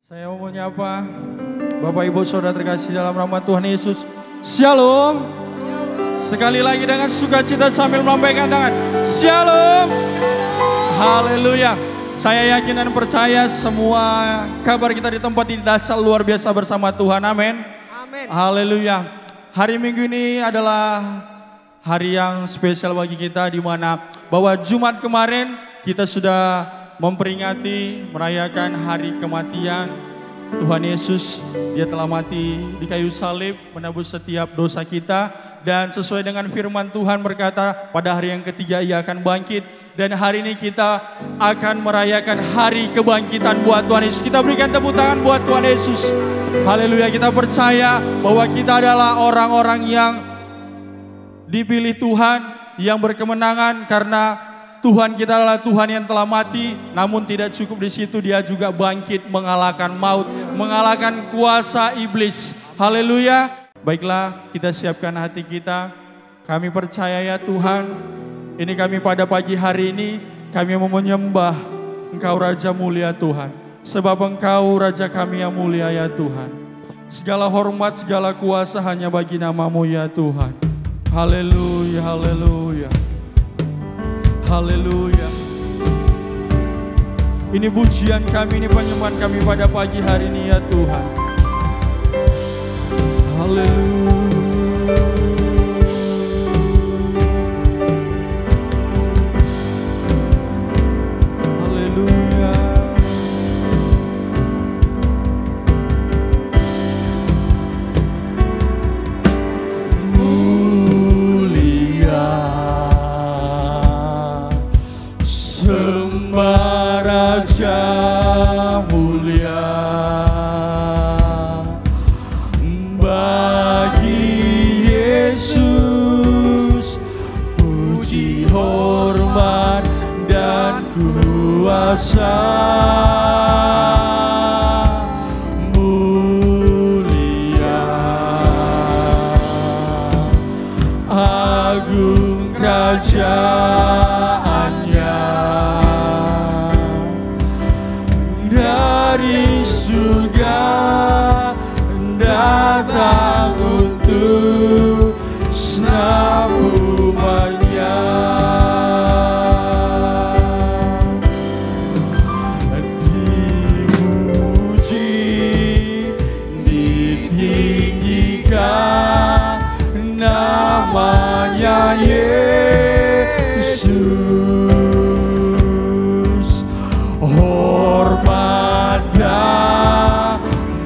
Saya mau menyapa Bapak Ibu Saudara terkasih dalam nama Tuhan Yesus. Shalom. Sekali lagi dengan sukacita sambil melambaikan tangan. Shalom. Haleluya. Saya yakin dan percaya semua kabar kita di tempat ini dasar luar biasa bersama Tuhan. Amin. Amin. Haleluya. Hari Minggu ini adalah hari yang spesial bagi kita, di mana bahwa Jumat kemarin kita sudah memperingati, merayakan hari kematian Tuhan Yesus. Dia telah mati di kayu salib, menebus setiap dosa kita. Dan sesuai dengan firman Tuhan berkata, pada hari yang ketiga ia akan bangkit. Dan hari ini kita akan merayakan hari kebangkitan buat Tuhan Yesus. Kita berikan tepuk tangan buat Tuhan Yesus. Haleluya, kita percaya bahwa kita adalah orang-orang yang dipilih Tuhan, yang berkemenangan karena Tuhan kita adalah Tuhan yang telah mati, namun tidak cukup di situ, Dia juga bangkit mengalahkan maut, mengalahkan kuasa iblis. Haleluya. Baiklah, kita siapkan hati kita. Kami percaya ya Tuhan, ini kami pada pagi hari ini, kami mau menyembah Engkau Raja mulia Tuhan. Sebab Engkau Raja kami yang mulia ya Tuhan. Segala hormat, segala kuasa hanya bagi nama-Mu ya Tuhan. Haleluya, haleluya. Haleluya. Ini pujian kami, ini penyembahan kami pada pagi hari ini ya Tuhan. Haleluya. Haleluya. Sembah Raja mulia, bagi Yesus puji, hormat dan kuasa. Mulia, agung kerajaannya, dari surga datang untuk senang umatnya. Dipuji, ditinggikan namanya Yesus. Hormat dan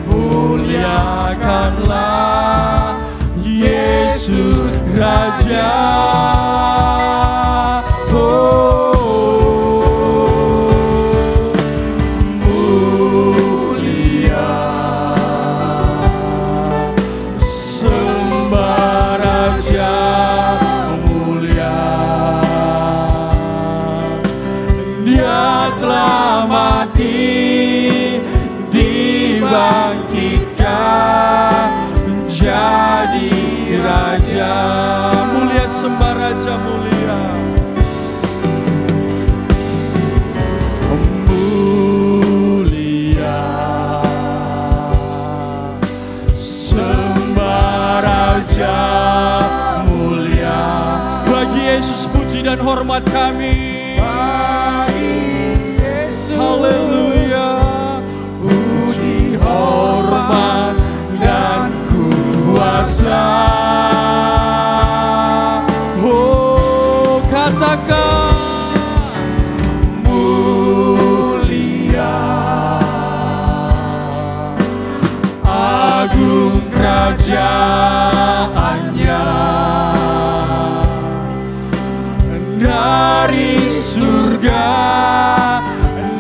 muliakanlah Yesus Raja. Mulia, sembah Raja mulia. Dia telah mati, dibangkitkan menjadi Raja. Mulia, sembah Raja mulia. Mulia, sembah Raja mulia. Bagi Yesus puji dan hormat kami. Haleluya, puji, hormat dan kuasa. Oh, katakan mulia, agung kerajaannya, dari surga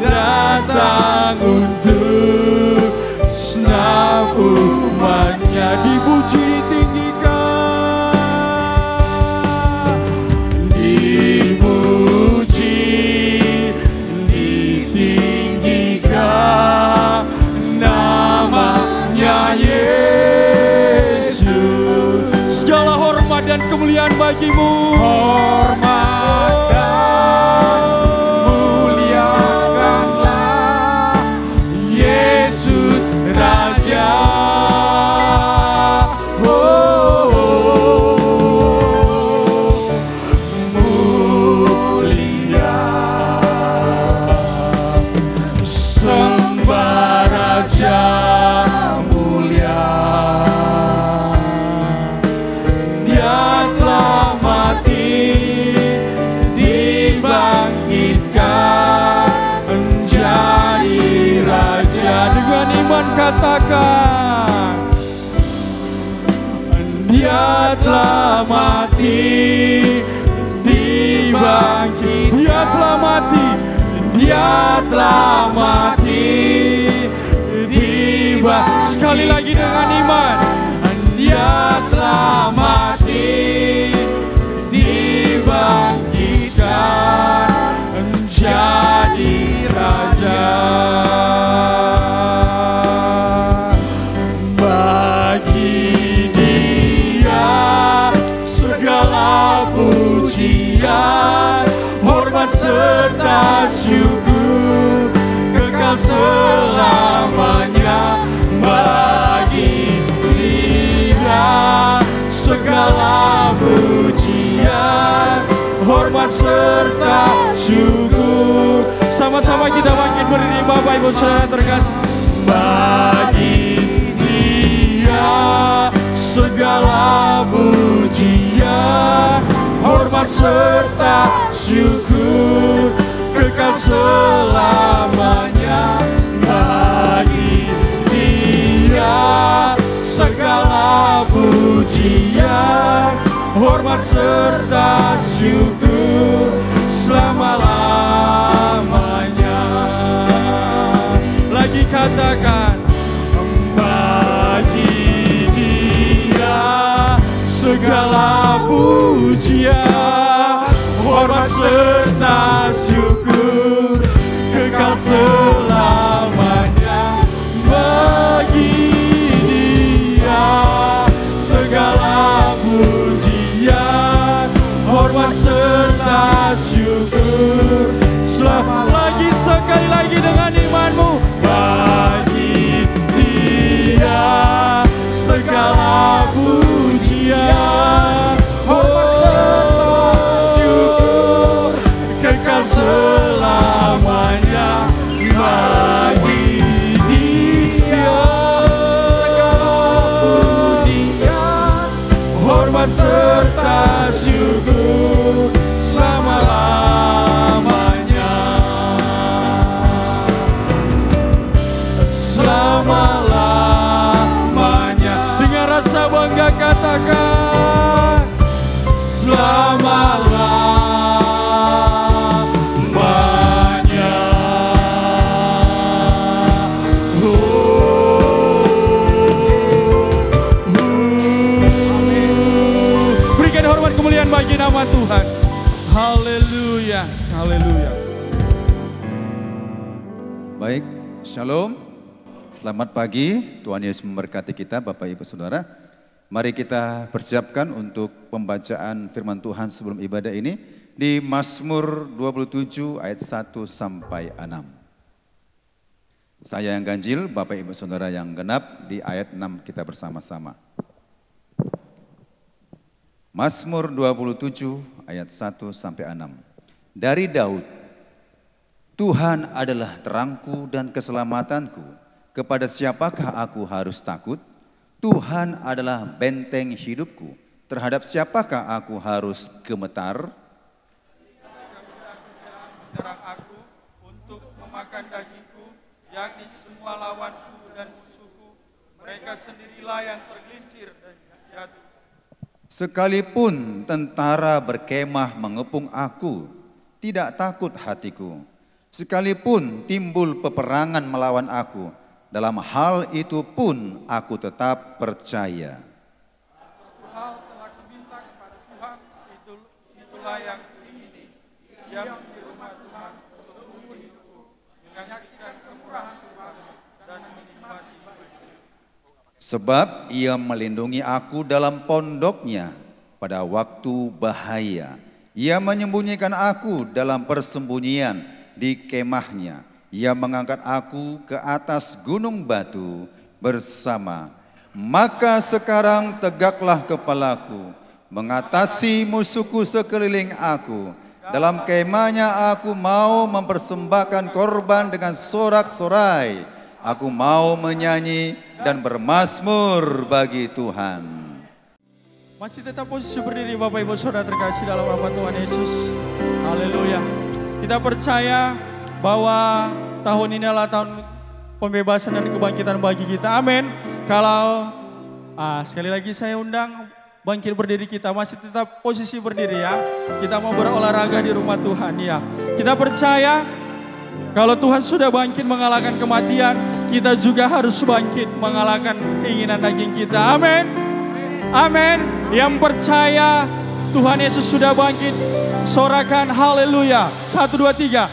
datang untuk senang umatnya. Dipuji, ditinggikan, dipuji, ditinggikan namanya Yesus. Segala hormat dan kemuliaan bagimu. Hormat dan muliakanlah Yesus dengan iman katakan, Dia telah mati, dibangkit. Dia telah mati, Dia telah mati, dibangkit. Sekali lagi dengan iman, Dia telah mati, dibangkitkan menjadi Raja. Bagi Dia segala pujian, hormat serta syukur kekal selamanya. Bagi Dia segala pujian, hormat serta syukur. Sama-sama kita bangkit berdiri Bapak Ibu Saudara terkasih. Bagi Dia segala pujian, hormat serta syukur kekal selamanya. Bagi Dia segala pujian, hormat serta syukur selama-lamanya. Lagi katakan, bagi Dia segala pujian, hormat serta syukur kekal selamanya. Bagi Dia segala pujian, hormat serta syukur selama. Lagi sekali lagi dengan imanmu. Bagi Dia segala pujian, hormat serta syukur kekal selamanya. Bagi Dia segala pujian, hormat serta syukur selama-lamanya. Selama-lamanya. Dengan rasa bangga katakan, selama-lamanya. Berikan hormat kemuliaan bagi nama Tuhan. Haleluya, haleluya. Baik, shalom. Selamat pagi, Tuhan Yesus memberkati kita Bapak Ibu Saudara. Mari kita persiapkan untuk pembacaan firman Tuhan sebelum ibadah ini di Mazmur 27 ayat 1 sampai 6. Saya yang ganjil, Bapak Ibu Saudara yang genap, di ayat 6 kita bersama-sama. Mazmur 27 ayat 1 sampai 6. Dari Daud, Tuhan adalah terangku dan keselamatanku. Kepada siapakah aku harus takut? Tuhan adalah benteng hidupku. Terhadap siapakah aku harus gemetar? Menyerang aku untuk memakan dagingku, yakni semua lawanku dan musuhku. Mereka sendirilah yang tergelincir dan jatuh. Sekalipun tentara berkemah mengepung aku, tidak takut hatiku. Sekalipun timbul peperangan melawan aku, dalam hal itu pun aku tetap percaya. Satu hal telah kuminta kepada Tuhan, itulah yang kuingini. Diam di rumah Tuhan seumur hidupku, menyaksikan kemurahan Tuhan dan menikmati. Sebab Ia melindungi aku dalam pondoknya pada waktu bahaya. Ia menyembunyikan aku dalam persembunyian di kemahnya. Ia mengangkat aku ke atas gunung batu bersama. Maka sekarang tegaklah kepalaku, mengatasi musuhku sekeliling aku. Dalam kemahnya aku mau mempersembahkan korban dengan sorak-sorai. Aku mau menyanyi dan bermazmur bagi Tuhan. Masih tetap posisi berdiri Bapak Ibu Saudara terkasih dalam nama Tuhan Yesus. Haleluya. Kita percaya bahwa tahun ini adalah tahun pembebasan dan kebangkitan bagi kita. Amin. Kalau sekali lagi saya undang bangkit berdiri, kita masih tetap posisi berdiri ya. Kita mau berolahraga di rumah Tuhan ya. Kita percaya kalau Tuhan sudah bangkit mengalahkan kematian, kita juga harus bangkit mengalahkan keinginan daging kita. Amin. Amin. Yang percaya Tuhan Yesus sudah bangkit, sorakan haleluya. 1, 2, 3.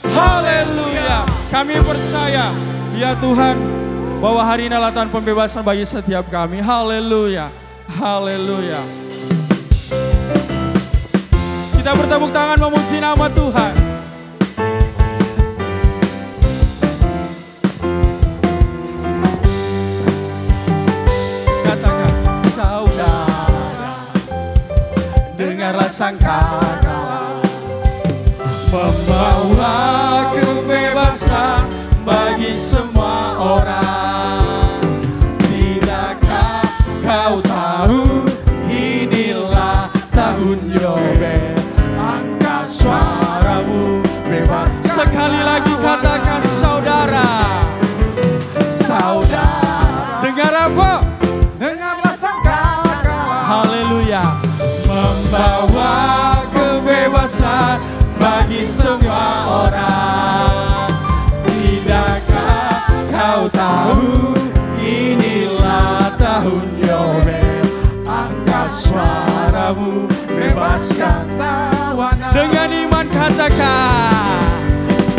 Haleluya. Kami percaya ya Tuhan bahwa hari ini adalah tahun pembebasan bagi setiap kami. Haleluya. Haleluya. Kita bertepuk tangan memuji nama Tuhan. Katakan, saudara, dengarlah sangkakala membawa kebebasan bagi semua orang. Tidakkah kau tahu inilah tahun Yobel? Angkat suaramu, bebas. Sekali lagi katakan, saudara. Saudara, dengar apa? Dengarlah sangkakala. Haleluya. Membawa kebebasan bagi semua orang. Tidakkah kau tahu inilah tahun Yobel? Angkat suaramu, bebaskan tawanan. Dengan iman katakan,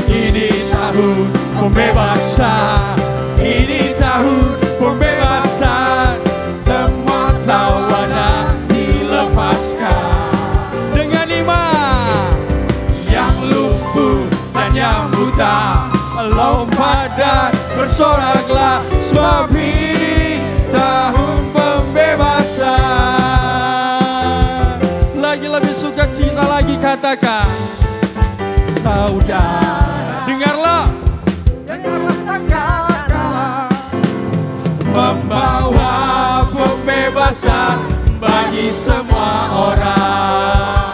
ini tahun pembebasan. Ini tahun pembebasan. Semua tawanan dilepaskan. Dengan iman, yang lumpuh dan yang buta lompat dan bersoraklah, sebab ini tahun pembebasan. Lagi lebih suka cita lagi katakan, saudara, dengarlah sangkakala membawa pembebasan bagi semua orang.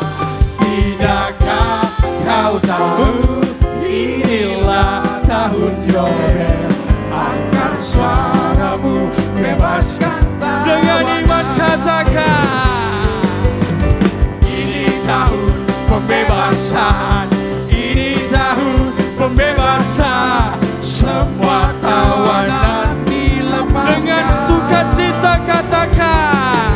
Tidakkah kau tahu inilah tahun Yobel? Angkat suaramu, bebaskan tawanan. Dengan iman katakan, ini tahun pembebasan. Ini tahun pembebasan. Semua tawanan dilepaskan. Dengan sukacita katakan,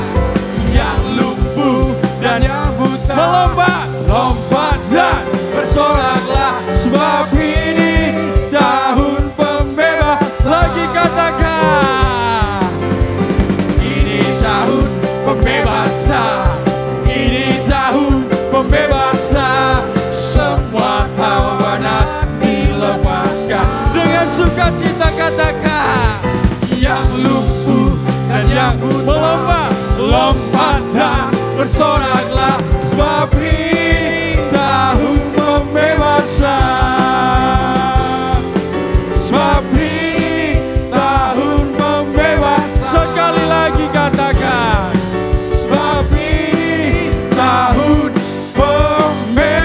yang lumpuh dan yang buta melompat dan bersoraklah, sebab ini tahun pembebasan. Lagi katakan, ini tahun pembebasan. Ini tahun pembebasan. Semua tawanan dilepaskan. Dengan sukacita katakan, yang lumpuh dan yang buta melompat dan bersoraklah, sebab ini tahun pembebasan. Sebab ini tahun pembebasan. Sekali lagi katakan, sebab ini tahun pembebasan.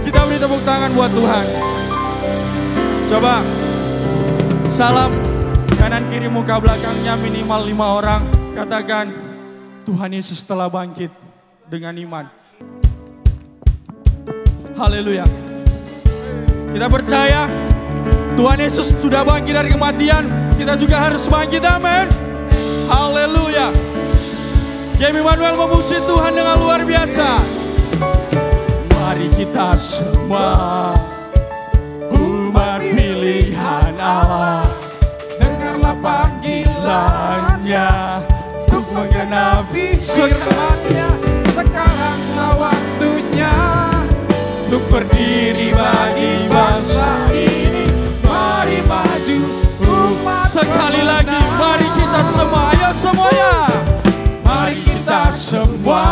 Kita beri tepuk tangan buat Tuhan. Coba salam kanan kiri muka belakangnya minimal 5 orang. Katakan, Tuhan Yesus telah bangkit dengan iman. Haleluya. Kita percaya Tuhan Yesus sudah bangkit dari kematian. Kita juga harus bangkit, amin. Haleluya. Jamie Manuel memuji Tuhan dengan luar biasa. Mari kita semua umat pilihan Allah, dengarlah panggilannya untuk menggenapi firman-Nya. Sekaranglah waktunya untuk berdiri bagi bangsa ini. Mari maju umat. Sekali lagi, mari kita semua, ayo semuanya. Mari kita semua.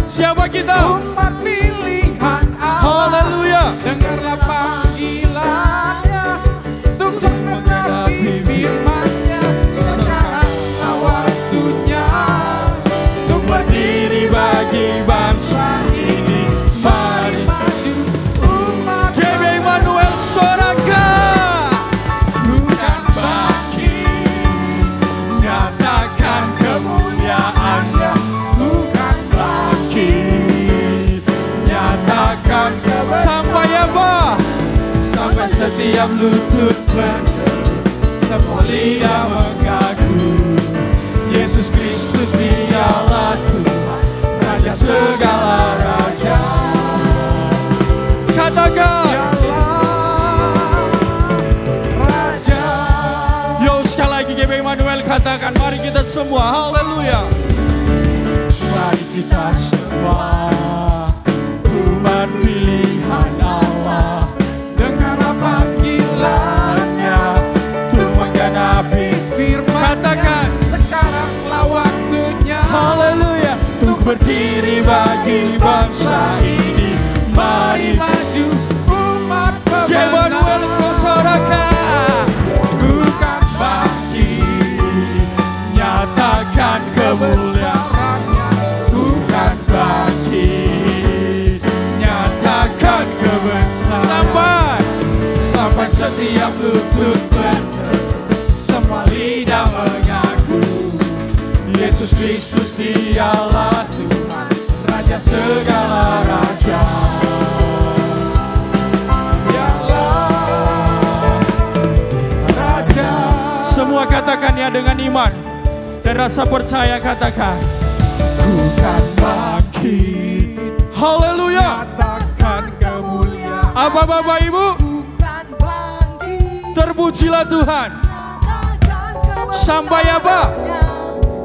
Siapa kita? Umat pilihan Allah. Haleluya. Dengarlah panggilannya untuk menggenapi firman-Nya. Sekaranglah waktunya untuk berdiri bagi bangsa setiap lutut berteru, semua lidah mengaku Yesus Kristus dialah Tuhan, Raja segala raja. Katakan Raja. Yo, sekali lagi GBI Immanuel katakan, mari kita semua, haleluya. Mari kita semua umat pilihan Allah, dengan panggilannya untuk menggenapi firman. Katakan sekaranglah waktunya, haleluya, untuk berdiri bagi bangsa ini. Mari maju umat pemenang, bukan bangkit, nyatakan kemuliaannya. Bukan bangkit, nyatakan kebesaran. Sampai setiap lutut berteru, semua lidah mengaku Yesus Kristus dialah Tuhan, Raja segala raja. Semua katakan ya dengan iman dan rasa percaya, katakan bukan bangkit, haleluya, nyatakan kemuliaan. Apa Bapak Ibu? Bukan bangkit, terpujilah Tuhan. Sampai apa?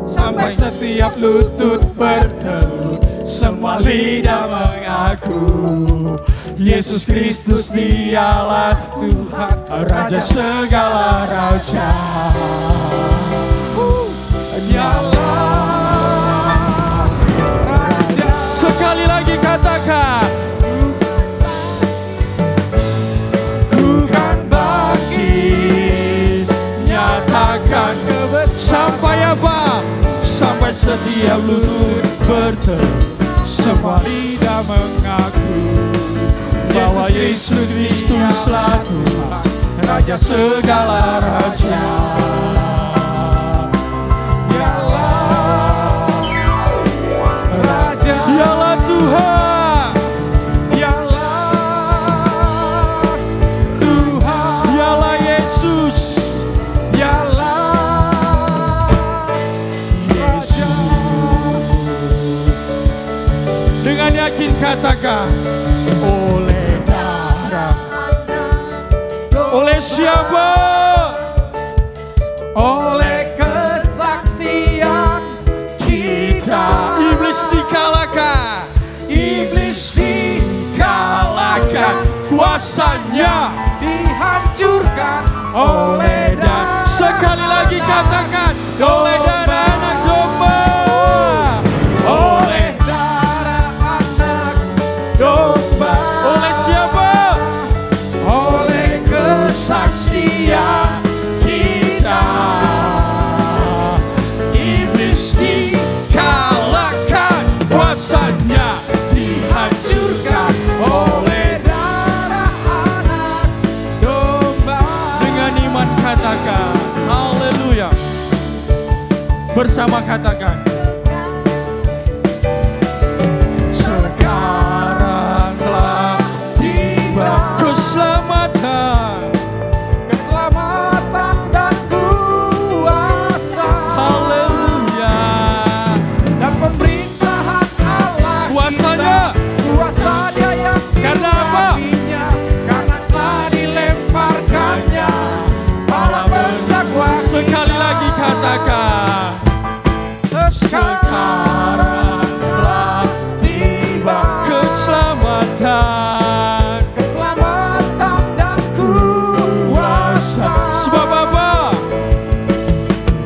Sampai setiap lutut berteru, semua lidah mengaku Yesus Kristus dialah Tuhan, Raja segala raja. Dialah Raja. Sekali lagi katakan, bukan bangkit, nyatakan kebesaran. Sampai apa? Sampai setiap lutut berteru, semua lidah mengaku bahwa Yesus Kristuslah Tuhan, Raja segala raja. Dialah Raja, dialah Tuhan, dialah Tuhan, dialah Yesus, dialah Yesus. Dengan yakin katakan, oleh darah, oleh siapa? Oleh kesaksian kita. Iblis dikalahkan, iblis dikalahkan, kuasanya dihancurkan oleh darah. Sekali lagi katakan, oleh darah anak domba. Oleh darah anak domba. Oleh siapa? Oleh kesaksian kita. Iblis dikalahkan, kuasanya dihancurkan oleh darah anak domba. Dengan iman katakan, haleluya. Bersama katakan, sekaranglah tiba keselamatan, keselamatan dan kuasa, haleluya, dan pemerintahan Allah. Kuasanya, kuasa Dia yang diberinya, karena telah dilemparkannya para pendakwa. Sekali lagi katakan, sekaranglah tiba keselamatan, keselamatan dan kuasa. Sebab apa?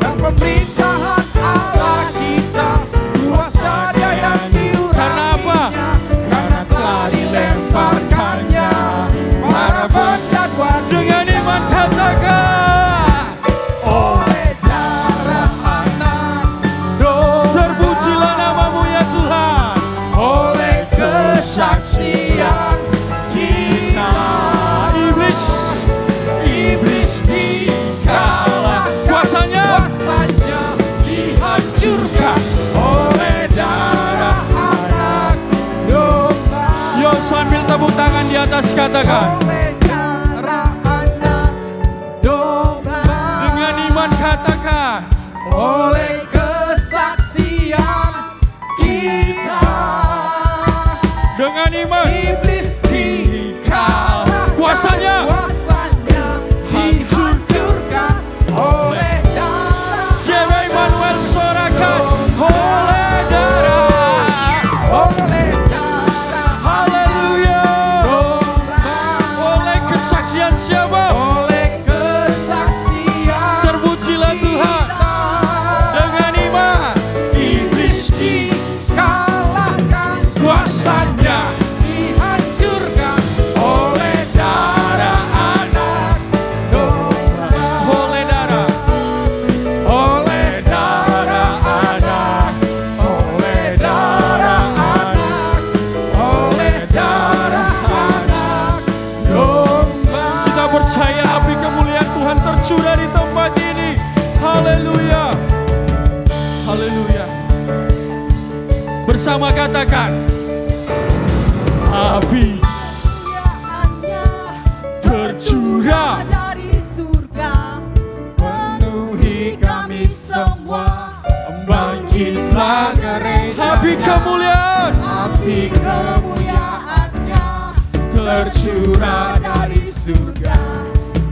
Dan pemerintahan Allah kita, kuasa Dia yang diurapinya. Karena apa? Karena telah dilemparkannya para pendakwa. Dengan iman katakan, oleh darah anak domba. Terpujilah namamu ya Tuhan. Oleh kesaksian kita, iblis, iblis dikalah, kuasanya, kuasanya dihancurkan oleh darah anak domba. Yo, sambil tepuk tangan di atas katakan, oleh darah oleh kesaksian kita. Dengan iman Iblis dikalah, kuasanya dihancurkan oleh darah. Yewe Immanuel sorakan oleh darah. Oleh darah Haleluya. domba. Oleh kesaksian siapa? Oleh kesaksian Terpujilah Tuhan. kita. Dengan iman Iblis dikalahkan, kuasanya dihancurkan oleh darah anak domba. oleh darah. Oleh darah anak, oleh darah anak, oleh darah anak domba. Kita percaya api kemuliaan Tuhan tercurah di tempat ini. Haleluya. Haleluya. Bersama katakan api Kemuliaannya tercurah. dari surga, penuhi kami semua. Bangkitlah gereja, Api kemuliaan api kemuliaannya tercurah dari surga.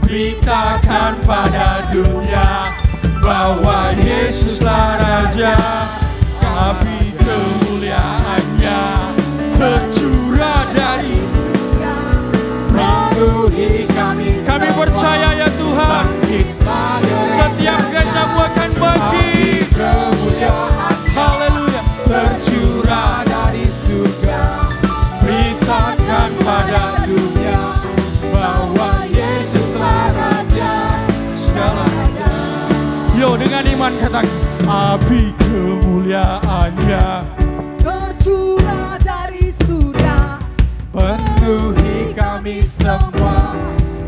Beritakan pada dunia bahwa Yesuslah Raja. api kemuliaannya tercurah dari surga, penuhi kami kami semua. percaya ya Tuhan. Bangkitlah gereja, Setiap gerejamu akan bangkit. kemuliaan Haleluya. tercurah dari surga. Beritakan pada dunia bahwa Yesuslah Raja, segala raja. Yo, dengan iman katakan api kemuliaannya Tercurah dari surga, penuhi kami semua.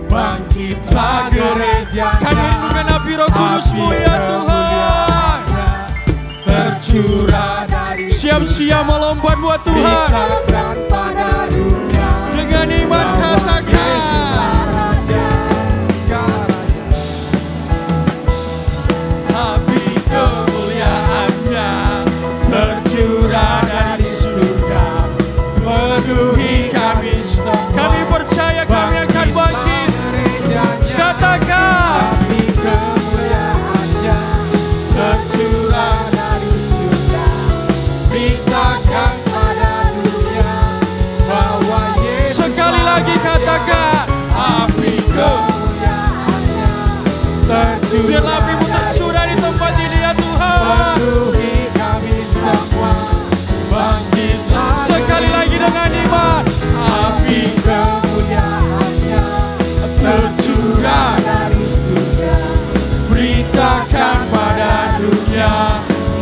Bangkitlah gereja, kami rindukan api Roh Kudus-Mu ya Tuhan. tercurah dari Siap-siap melompat buat Tuhan. Beritakan pada dunia Dengan iman bahwa Yesuslah katakan Raja, segala raja. api kemuliaannya tercurah dari surga, penuhi kami semua. Kami percaya kami akan bangkit. Katakan Api kemuliaannya tercurah dari surga. Beritakan pada dunia bahwa Yesus sekali lagi katakan api kemuliaannya tercurah. biarlah apimu tercurah di tempat ini ya Tuhan. Penuhi kami semua. Bangkitlah Sekali lagi dengan iman api kemuliaannya tercurah dari surga. Beritakan pada dunia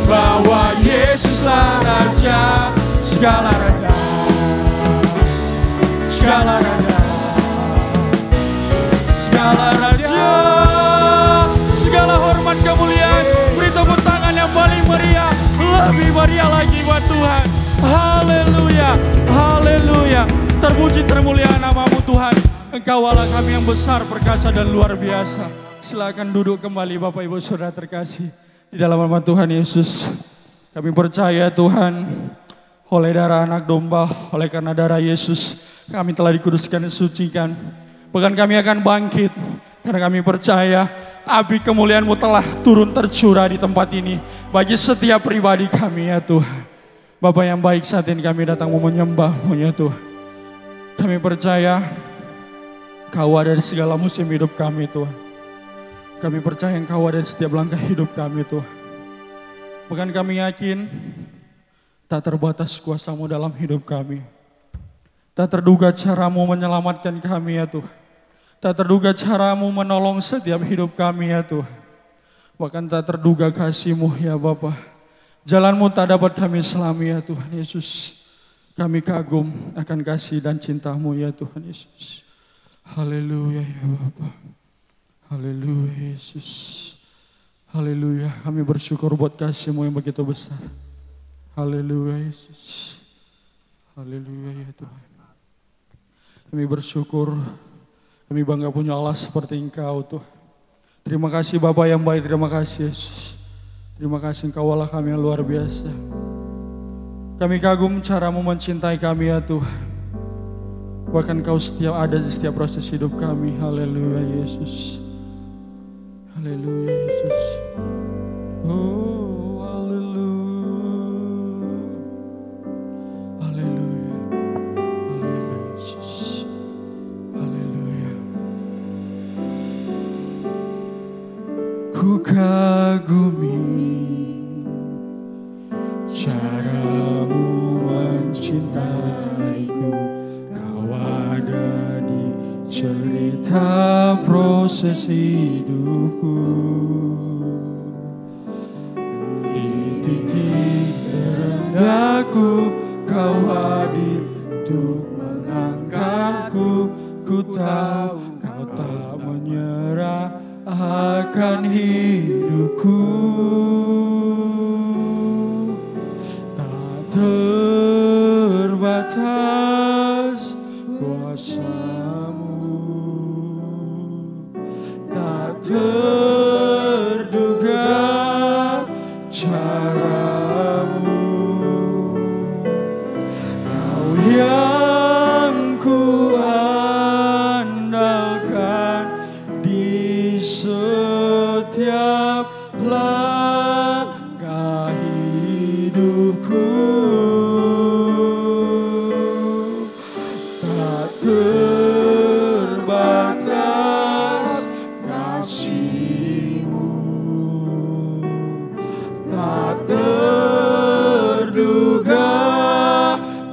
bahwa Yesuslah Raja, segala raja, segala raja, segala raja, segala hormat kemuliaan. Beri tepuk tangan yang paling meriah, lebih meriah lagi buat Tuhan. Haleluya, haleluya. Terpuji termulia namamu Tuhan. Engkau Allah kami yang besar, perkasa dan luar biasa. Silakan duduk kembali Bapak Ibu Saudara terkasih. Di dalam nama Tuhan Yesus, kami percaya Tuhan, oleh darah anak domba, oleh karena darah Yesus, kami telah dikuduskan dan disucikan. Bahkan kami akan bangkit, karena kami percaya api kemuliaan-Mu telah turun tercurah di tempat ini. Bagi setiap pribadi kami ya Tuhan. Bapa yang baik, saat ini kami datang mau menyembah-Mu ya Tuhan. Kami percaya Kau ada di segala musim hidup kami Tuhan. Kami percaya Engkau ada di setiap langkah hidup kami Tuhan. Bahkan kami yakin tak terbatas kuasa-Mu dalam hidup kami. Tak terduga cara-Mu menyelamatkan kami ya Tuhan. Tak terduga cara-Mu menolong setiap hidup kami ya Tuhan. Bahkan tak terduga kasih-Mu ya Bapa. Jalan-Mu tak dapat kami selami ya Tuhan Yesus. Kami kagum akan kasih dan cinta-Mu ya Tuhan Yesus. Haleluya ya Bapa. Haleluya Yesus. Haleluya. Kami bersyukur buat kasih-Mu yang begitu besar. Haleluya Yesus. Haleluya ya Tuhan. Kami bersyukur. Kami bangga punya Allah seperti Engkau Tuhan. Terima kasih Bapa yang baik. Terima kasih Yesus. Terima kasih Engkau Allah kami yang luar biasa. Kami kagum cara-Mu mencintai kami ya Tuhan. Bahkan Kau setiap ada di setiap proses hidup kami. Haleluya Yesus. Haleluya Yesus. Oh haleluya. Haleluya. Haleluya Yesus. Haleluya. Ku kagumi cara-Mu mencintaiku. Kau ada di cerita proses hidupku. Di titik terendahku Kau hadir untuk mengangkatku. Ku tahu Kau tak menyerah akan hidupku. Terbatas kuasa-Mu, tak terduga cara-Mu. Kau yang ku andalkan di setiap langkah hidupku. Terbatas kasih-Mu, tak terduga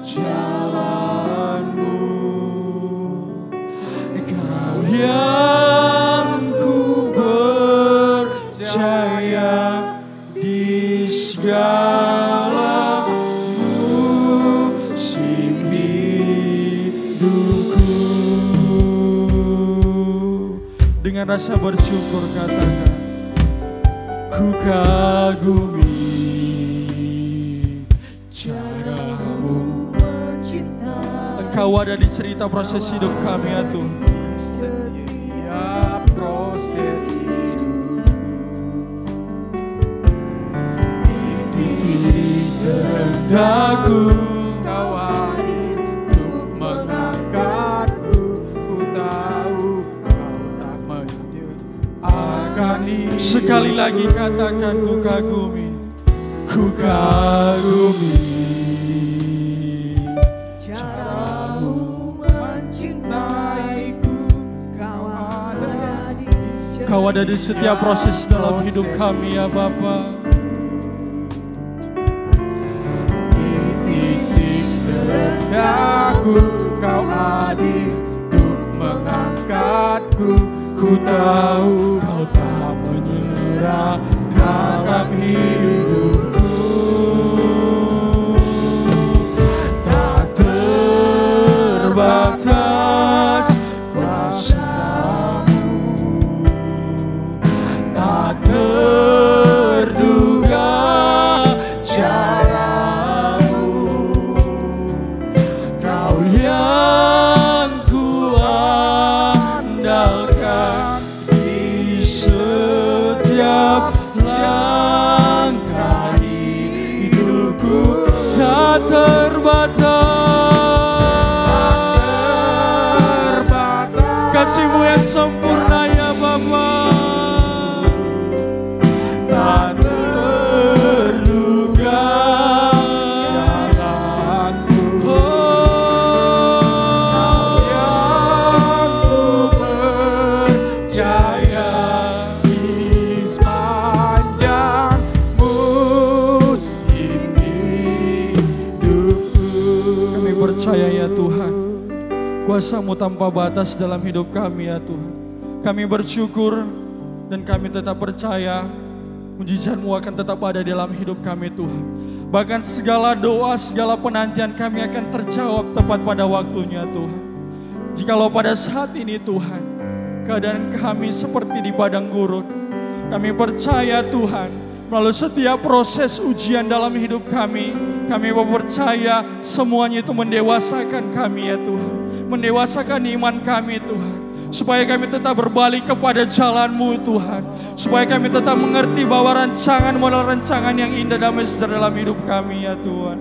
jalan-Mu. Kau yang ku percaya di segala musim hidupku. Dengan rasa bersyukur katakan, ku kagumi cara-Mu mencintai. Engkau ada di cerita proses hidup kami ya Tuhan. Setiap proses hidupku, Di terendahku Kau hadir untuk mengangkatku. Ku tahu Kau tak menyerah akan hidup. sekali lagi katakan, ku kagumi, ku kagumi Cara-Mu mencintaiku. Kau ada di setiap proses dalam hidup kami ya Bapa. Titik terendahku Kau hadir untuk mengangkatku. Ku tahu Kau tak menyerah dalam hidupku. Tak terbatas kuasa-Mu, tak terduga cara-Mu. Kau yang ku andalkan di setiap langkah hidupku. Tak terbatas kasih-Mu yang sempurna ya Bapa. Tak terduga jalanku. Yang ku percaya di sepanjang musim hidupku. Kami percaya ya Tuhan, kuasa-Mu tanpa batas dalam hidup kami ya Tuhan. Kami bersyukur dan kami tetap percaya mujizat-Mu akan tetap ada dalam hidup kami Tuhan. Bahkan segala doa, segala penantian kami akan terjawab tepat pada waktunya Tuhan. Jikalau pada saat ini Tuhan, keadaan kami seperti di padang gurun, kami percaya Tuhan, melalui setiap proses ujian dalam hidup kami mau percaya semuanya itu mendewasakan kami ya Tuhan. Mendewasakan iman kami Tuhan. Supaya kami tetap berbalik kepada jalan-Mu Tuhan. Supaya kami tetap mengerti bahwa rancangan-Mu adalah rancangan yang indah damai sejahtera dalam hidup kami ya Tuhan.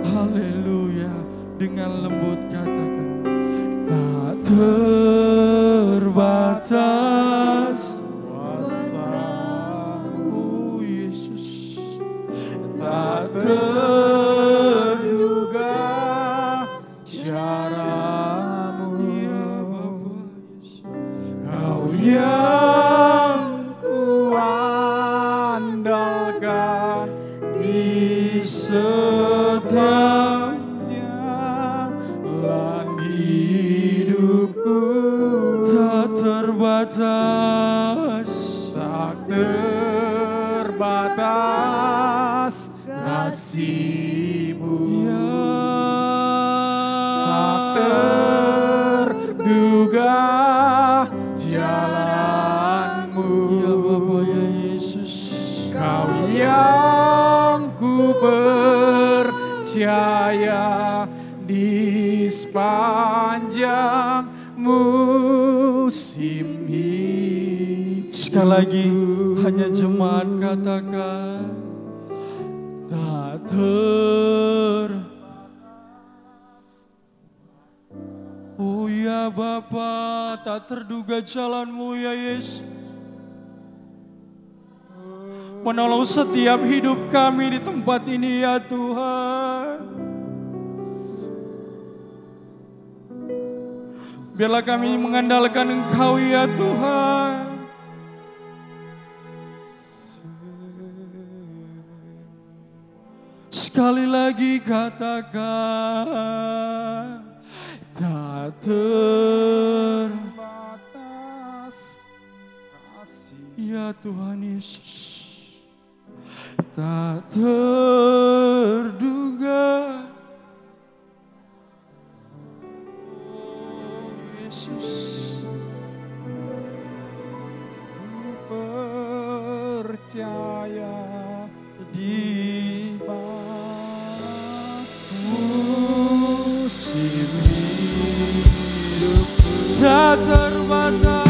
Haleluya. Dengan lembut katakan, tak terbatas kuasa-Mu Yesus, tak terduga cara-Mu ya Bapa. Kau yang kuandalkan di setiap jalan hidupku, tak terbatas, tak terbatas kasih-Mu ya, tak terduga jalan-Mu ya Bapa ya Yesus. Kau yang ku percaya di sepanjang musim hidup. Sekali lagi hanya jemaat katakan, tak oh ya Bapa, tak terduga jalan-Mu ya Yesus. Menolong setiap hidup kami di tempat ini ya Tuhan. Biarlah kami mengandalkan Engkau ya Tuhan. Sekali lagi katakan, tak terbatas kasih ya Tuhan Yesus. Tak terduga, oh Yesus, ku percaya di musim hidupku, tak terbatas.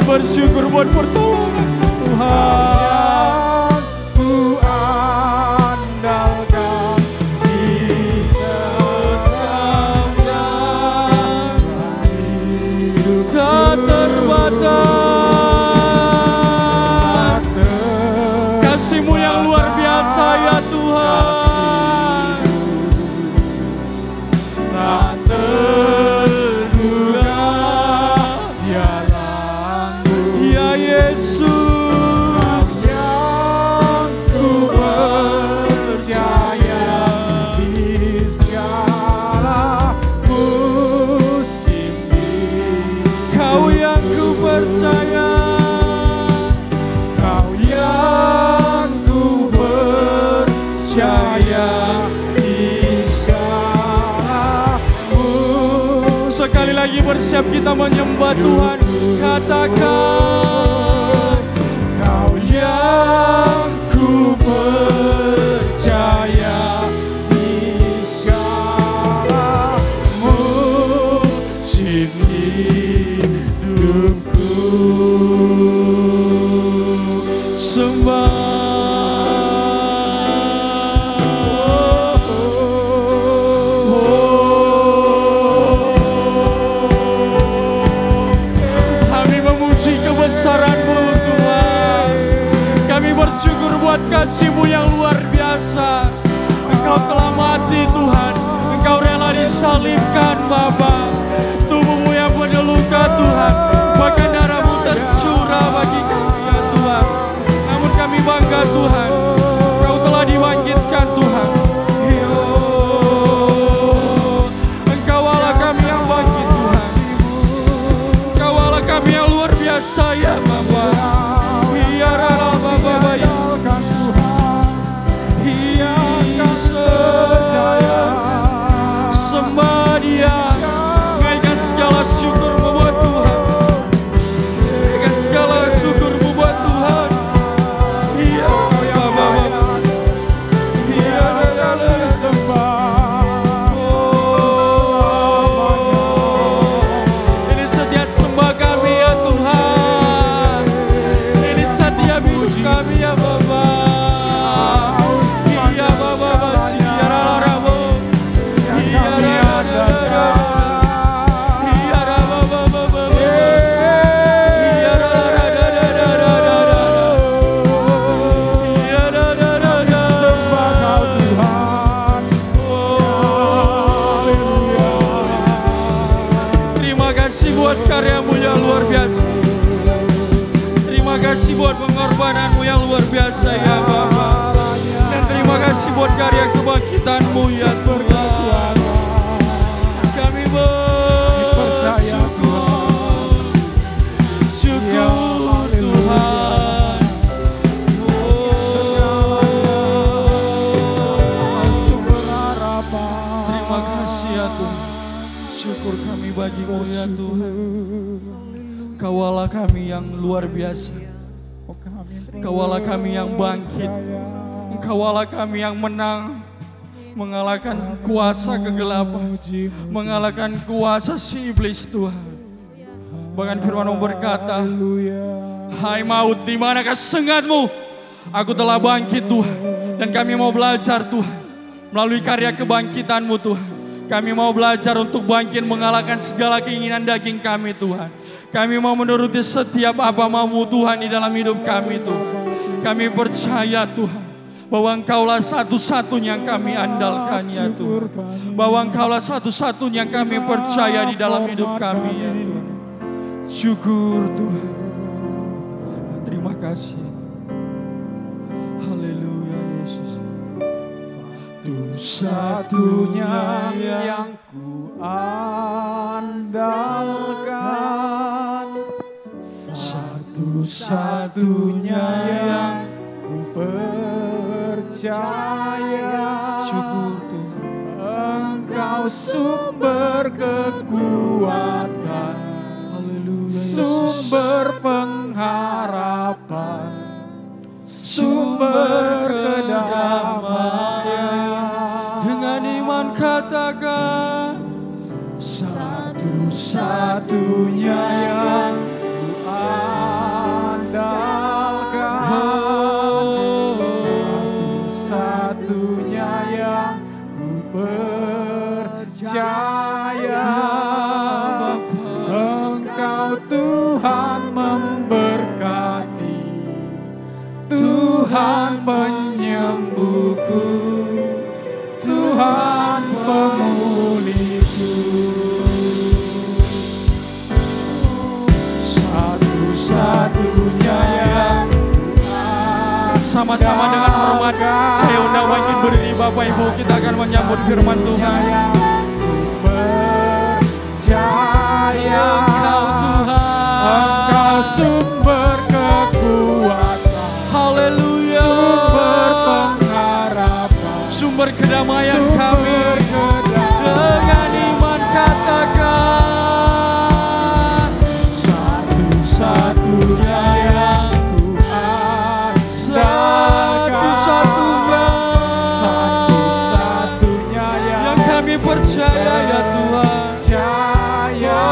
Bersyukur buat pertolongan Tuhan. Ku andalkan di setiap jalan hidup, tak terbatas kasih-Mu yang luar biasa ya Tuhan. Tak terduga Yesus yang ku percaya di segala musim hidup. Kau yang ku percaya, Kau yang ku percaya di segala musim. Sekali lagi bersiap kita menyembah Tuhan. Katakan, Kau yang ku percaya di segala musim hidupku. Sembah kebesaran-Mu Tuhan. Kami bersyukur buat kasih-Mu yang luar biasa. Engkau telah mati Tuhan, Engkau rela disalibkan Bapa. Tubuh-Mu yang penuh luka Tuhan, bahkan darah-Mu tercurah bagi kami ya Tuhan. Namun kami bangga Tuhan, Engkau telah dibangkitkan Tuhan. Engkau Allah kami yang bangkit Tuhan. Engkau Allah kami yang luar biasa ya Bapa. Biarlah Bapa bayangkan Tuhan. buat karya-Mu yang luar biasa. Terima kasih buat pengorbanan-Mu yang luar biasa ya Bapa. Dan terima kasih buat karya kebangkitan-Mu ya Tuhan. Kami bersyukur. Syukur Tuhan. Terima kasih ya Tuhan. Syukur kami bagi-Mu ya Tuhan. Kaulah kami yang luar biasa. Kaulah kami yang bangkit. Kaulah kami yang menang. Mengalahkan kuasa kegelapan. Mengalahkan kuasa si iblis Tuhan. Bahkan firman-Mu berkata, hai maut, di manakah sengatmu? Aku telah bangkit Tuhan. Dan kami mau belajar Tuhan. Melalui karya kebangkitan-Mu Tuhan. Kami mau belajar untuk bangkit mengalahkan segala keinginan daging kami Tuhan. Kami mau menuruti setiap apa mau Tuhan di dalam hidup kami Tuhan. Kami percaya Tuhan bahwa Engkaulah satu-satunya yang kami andalkan ya Tuhan. Bahwa Engkaulah satu-satunya yang kami percaya di dalam hidup kami ya Tuhan. Syukur Tuhan. Terima kasih. Haleluya Yesus. Satu-satunya yang ku andalkan, satu-satunya yang ku percaya. Syukur Tuhan. Engkau sumber kekuatan, Haleluya sumber pengharapan, sumber kedamaian. Dengan iman katakan, satu-satunya yang ku andalkan, satu-satunya yang ku percaya. Engkau Tuhan memberkati, Tuhan penyembuhku, Tuhan pemulihku. Satu-satunya yang sama-sama dengan hormat saya undang bangkit berdiri Bapak Ibu, kita akan menyambut firman Tuhan. Percaya Engkau Tuhan, Engkau sumber kekuatan, haleluya, sumber pengharapan, sumber kedamaian sumber kami. Dengan iman katakan, satu-satunya yang ku andalkan, satu-satunya yang kami percaya ya Tuhan. percaya.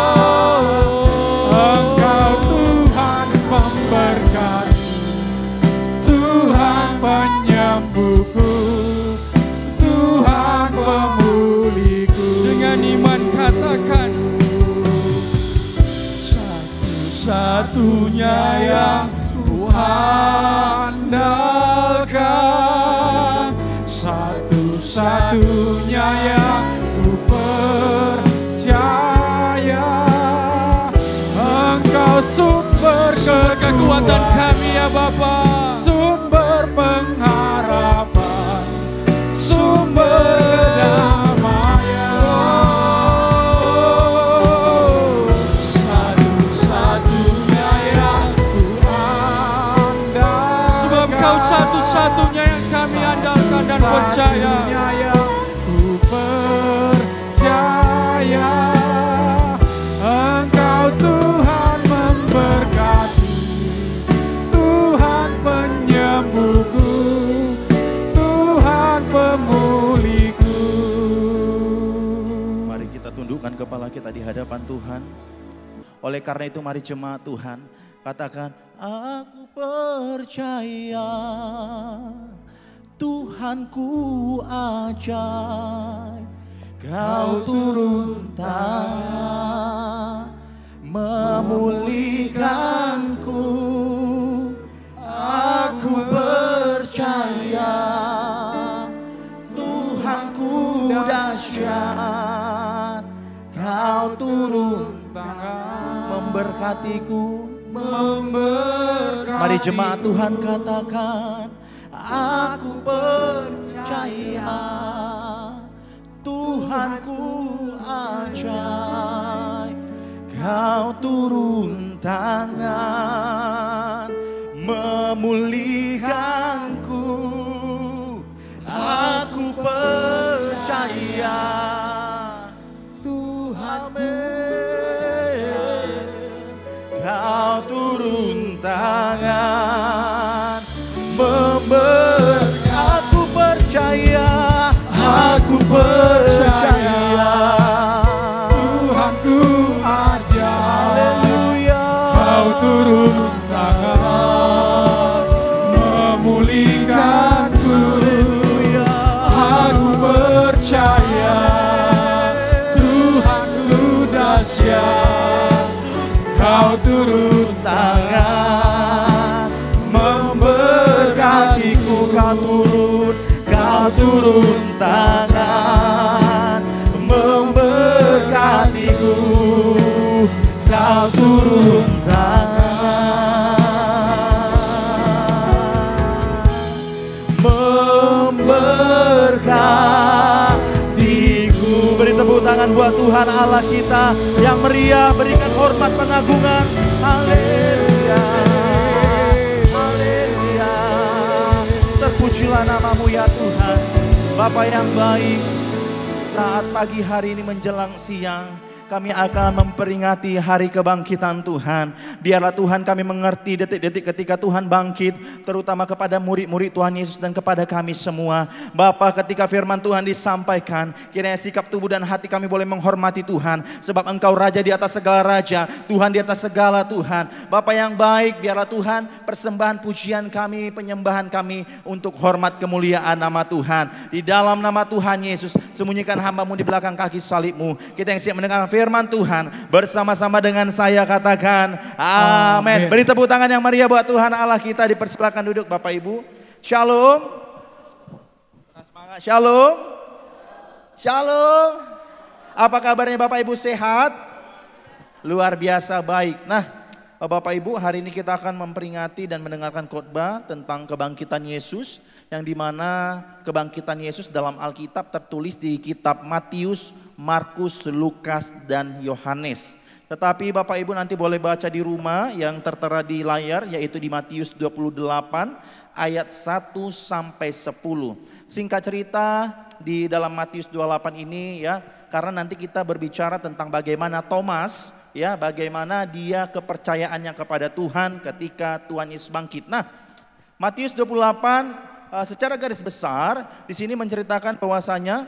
Engkau Tuhan memberkati, Tuhan penyembuhku, Tuhan pemulihku. Dengan iman katakan, satu-satunya yang ku andalkan, satu-satunya yang ku percaya. Engkau sumber kekuatan kami ya Bapa, sumber pengharapan, sumber kedamaian. Satu-satunya yang ku andalkan, sebab Kau satu-satunya yang kami andalkan dan percaya. satu-satunya yang ku percaya. Engkau Tuhan memberkati, Tuhan penyembuhku, Tuhan pemulihku. Mari kita tundukkan kepala kita di hadapan Tuhan. Oleh karena itu mari jemaat Tuhan katakan, aku percaya Tuhanku ajaib, Kau turun tangan memulihkanku. Aku percaya Tuhanku dahsyat, Kau turun tangan memberkatiku. Mari jemaat Tuhan katakan, aku percaya Tuhanku ajaib. Kau turun tangan memulihkanku. Aku percaya Tuhan, Kau turun tangan aku percaya, aku percaya Tuhanku ajaib. Haleluya. Kau turun tangan memulihkanku. Aku percaya Tuhanku dahsyat. Kau turun Tangan memberkatiku. Kau turun tangan memberkatiku. Kau turun tangan memberkatiku. Beri tepuk tangan buat Tuhan Allah kita yang meriah, berikan hormat pengagungan. Haleluya, haleluya. Terpujilah namamu ya Tuhan. Bapa yang baik, saat pagi hari ini menjelang siang, kami akan memperingati hari kebangkitan Tuhan. Biarlah Tuhan kami mengerti detik-detik ketika Tuhan bangkit, terutama kepada murid-murid Tuhan Yesus dan kepada kami semua. Bapa, ketika firman Tuhan disampaikan, kiranya sikap tubuh dan hati kami boleh menghormati Tuhan. Sebab Engkau Raja di atas segala raja, Tuhan di atas segala Tuhan. Bapa yang baik, biarlah Tuhan persembahan pujian kami, penyembahan kami untuk hormat kemuliaan nama Tuhan. Di dalam nama Tuhan Yesus, sembunyikan hamba-Mu di belakang kaki salib-Mu. Kita yang siap mendengar firman Tuhan bersama-sama dengan saya katakan amin. Beri tepuk tangan yang meriah buat Tuhan Allah kita. Dipersilakan duduk Bapak Ibu. Shalom. Semangat. Shalom. Shalom. Apa kabarnya Bapak Ibu, sehat? Luar biasa baik. Nah, Bapak Ibu, hari ini kita akan memperingati dan mendengarkan khotbah tentang kebangkitan Yesus, yang dimana kebangkitan Yesus dalam Alkitab tertulis di kitab Matius, Markus, Lukas, dan Yohanes. Tetapi Bapak Ibu nanti boleh baca di rumah yang tertera di layar, yaitu di Matius 28 ayat 1 sampai 10. Singkat cerita di dalam Matius 28 ini ya, karena nanti kita berbicara tentang bagaimana Thomas ya, bagaimana dia kepercayaannya kepada Tuhan ketika Tuhan Yesus bangkit. Nah, Matius 28 secara garis besar di sini menceritakan bahwasanya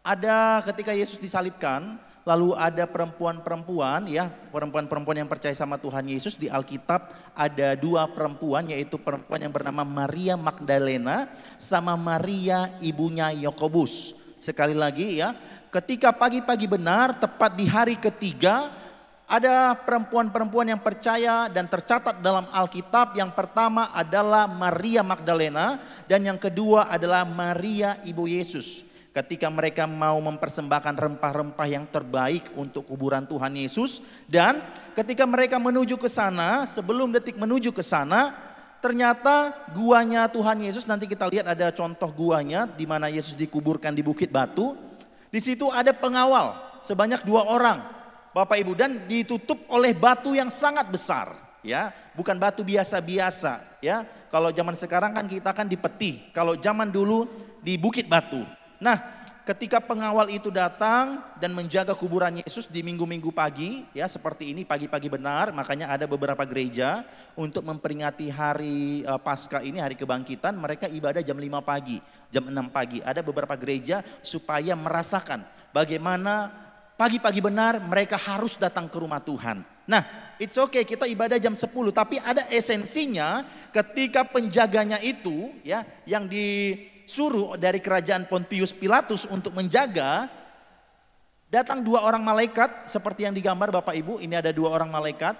ada ketika Yesus disalibkan, lalu ada perempuan-perempuan ya, perempuan-perempuan yang percaya sama Tuhan Yesus. Di Alkitab ada dua perempuan, yaitu perempuan yang bernama Maria Magdalena sama Maria ibunya Yakobus. Sekali lagi ya, ketika pagi-pagi benar tepat di hari ketiga, ada perempuan-perempuan yang percaya dan tercatat dalam Alkitab. Yang pertama adalah Maria Magdalena dan yang kedua adalah Maria ibu Yesus. Ketika mereka mau mempersembahkan rempah-rempah yang terbaik untuk kuburan Tuhan Yesus, dan ketika mereka menuju ke sana, sebelum detik menuju ke sana, ternyata guanya Tuhan Yesus, nanti kita lihat ada contoh guanya di mana Yesus dikuburkan di Bukit Batu. Di situ ada pengawal sebanyak 2 orang. Bapak Ibu, dan ditutup oleh batu yang sangat besar ya, bukan batu biasa-biasa ya. Kalau zaman sekarang kan kita kan di peti, kalau zaman dulu di Bukit Batu. Nah, ketika pengawal itu datang dan menjaga kuburan Yesus di minggu-minggu pagi ya, seperti ini pagi-pagi benar, makanya ada beberapa gereja untuk memperingati hari Paskah ini, hari kebangkitan, mereka ibadah jam 5 pagi, jam 6 pagi. Ada beberapa gereja supaya merasakan bagaimana pagi-pagi benar mereka harus datang ke rumah Tuhan. Nah, it's okay kita ibadah jam 10, tapi ada esensinya ketika penjaganya itu ya, yang disuruh dari kerajaan Pontius Pilatus untuk menjaga, datang 2 orang malaikat seperti yang digambar Bapak Ibu. Ini ada 2 orang malaikat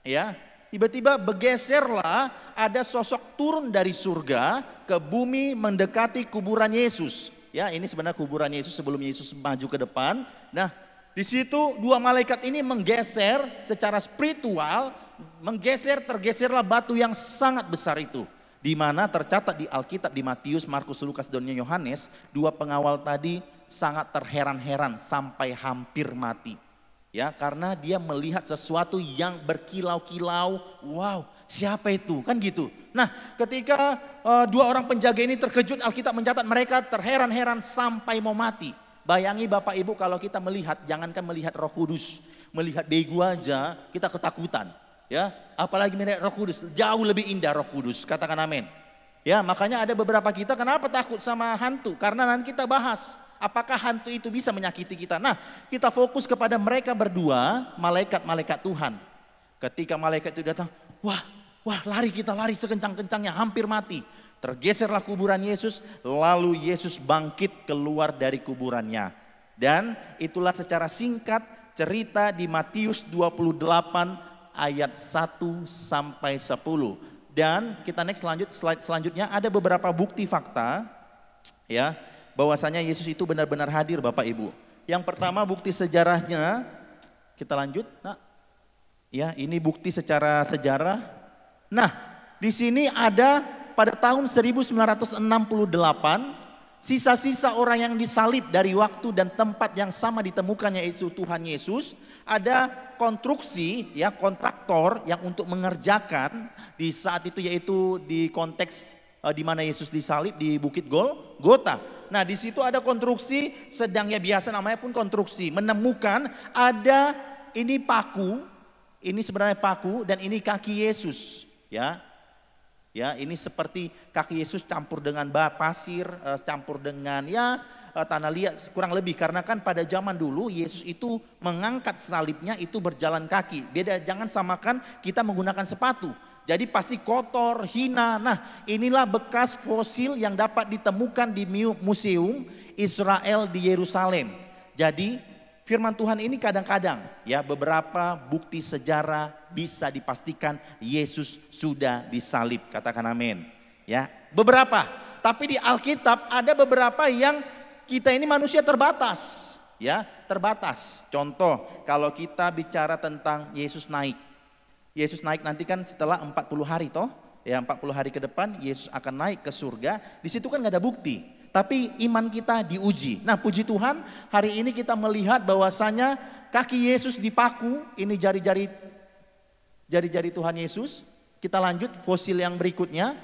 ya. Tiba-tiba bergeserlah, ada sosok turun dari surga ke bumi mendekati kuburan Yesus. Ya, ini sebenarnya kuburan Yesus sebelum Yesus maju ke depan. Nah, Di situ dua malaikat ini menggeser secara spiritual, tergeserlah batu yang sangat besar itu. Di mana tercatat di Alkitab di Matius, Markus, Lukas, dan Yohanes, dua pengawal tadi sangat terheran-heran sampai hampir mati. Ya, karena dia melihat sesuatu yang berkilau-kilau. Wow, siapa itu? Kan gitu. Nah, ketika dua orang penjaga ini terkejut, Alkitab mencatat mereka terheran-heran sampai mau mati. Bayangi Bapak Ibu kalau kita melihat, jangankan melihat Roh Kudus, melihat begu aja kita ketakutan. Ya, apalagi melihat Roh Kudus, jauh lebih indah Roh Kudus. Katakan amin. Ya, makanya ada beberapa kita kenapa takut sama hantu? Karena nanti kita bahas apakah hantu itu bisa menyakiti kita. Nah, kita fokus kepada mereka berdua, malaikat-malaikat Tuhan. Ketika malaikat itu datang, wah lari kita lari sekencang-kencangnya, hampir mati. Tergeserlah kuburan Yesus, lalu Yesus bangkit keluar dari kuburannya. Dan itulah secara singkat cerita di Matius 28 ayat 1 sampai 10. Dan kita next slide selanjutnya ada beberapa bukti fakta ya bahwasanya Yesus itu benar-benar hadir Bapak Ibu. Yang pertama bukti sejarahnya, kita lanjut. Nah, ya ini bukti secara sejarah. Nah, di sini ada pada tahun 1968 sisa-sisa orang yang disalib dari waktu dan tempat yang sama ditemukannya yaitu Tuhan Yesus. Ada konstruksi ya kontraktor yang untuk mengerjakan di saat itu yaitu di konteks di mana Yesus disalib di Bukit Golgota. Nah, di situ ada konstruksi sedang ya biasa namanya pun konstruksi, menemukan ada ini paku, ini sebenarnya paku dan ini kaki Yesus ya. Ya, ini seperti kaki Yesus campur dengan pasir, campur dengan tanah liat kurang lebih. Karena kan pada zaman dulu Yesus itu mengangkat salibnya itu berjalan kaki. Beda, jangan samakan kita menggunakan sepatu. Jadi pasti kotor, hina. Nah, inilah bekas fosil yang dapat ditemukan di Museum Israel di Yerusalem. Jadi firman Tuhan ini kadang-kadang ya beberapa bukti sejarah bisa dipastikan Yesus sudah disalib. Katakan amin. Ya, beberapa. Tapi di Alkitab ada beberapa yang kita ini manusia terbatas. Ya, terbatas. Contoh, kalau kita bicara tentang Yesus naik. Yesus naik nanti kan setelah 40 hari toh. Ya, 40 hari ke depan Yesus akan naik ke surga. Di situ kan gak ada bukti. Tapi iman kita diuji. Nah, puji Tuhan hari ini kita melihat bahwasanya kaki Yesus dipaku. Ini jari-jari Tuhan Yesus. Kita lanjut fosil yang berikutnya.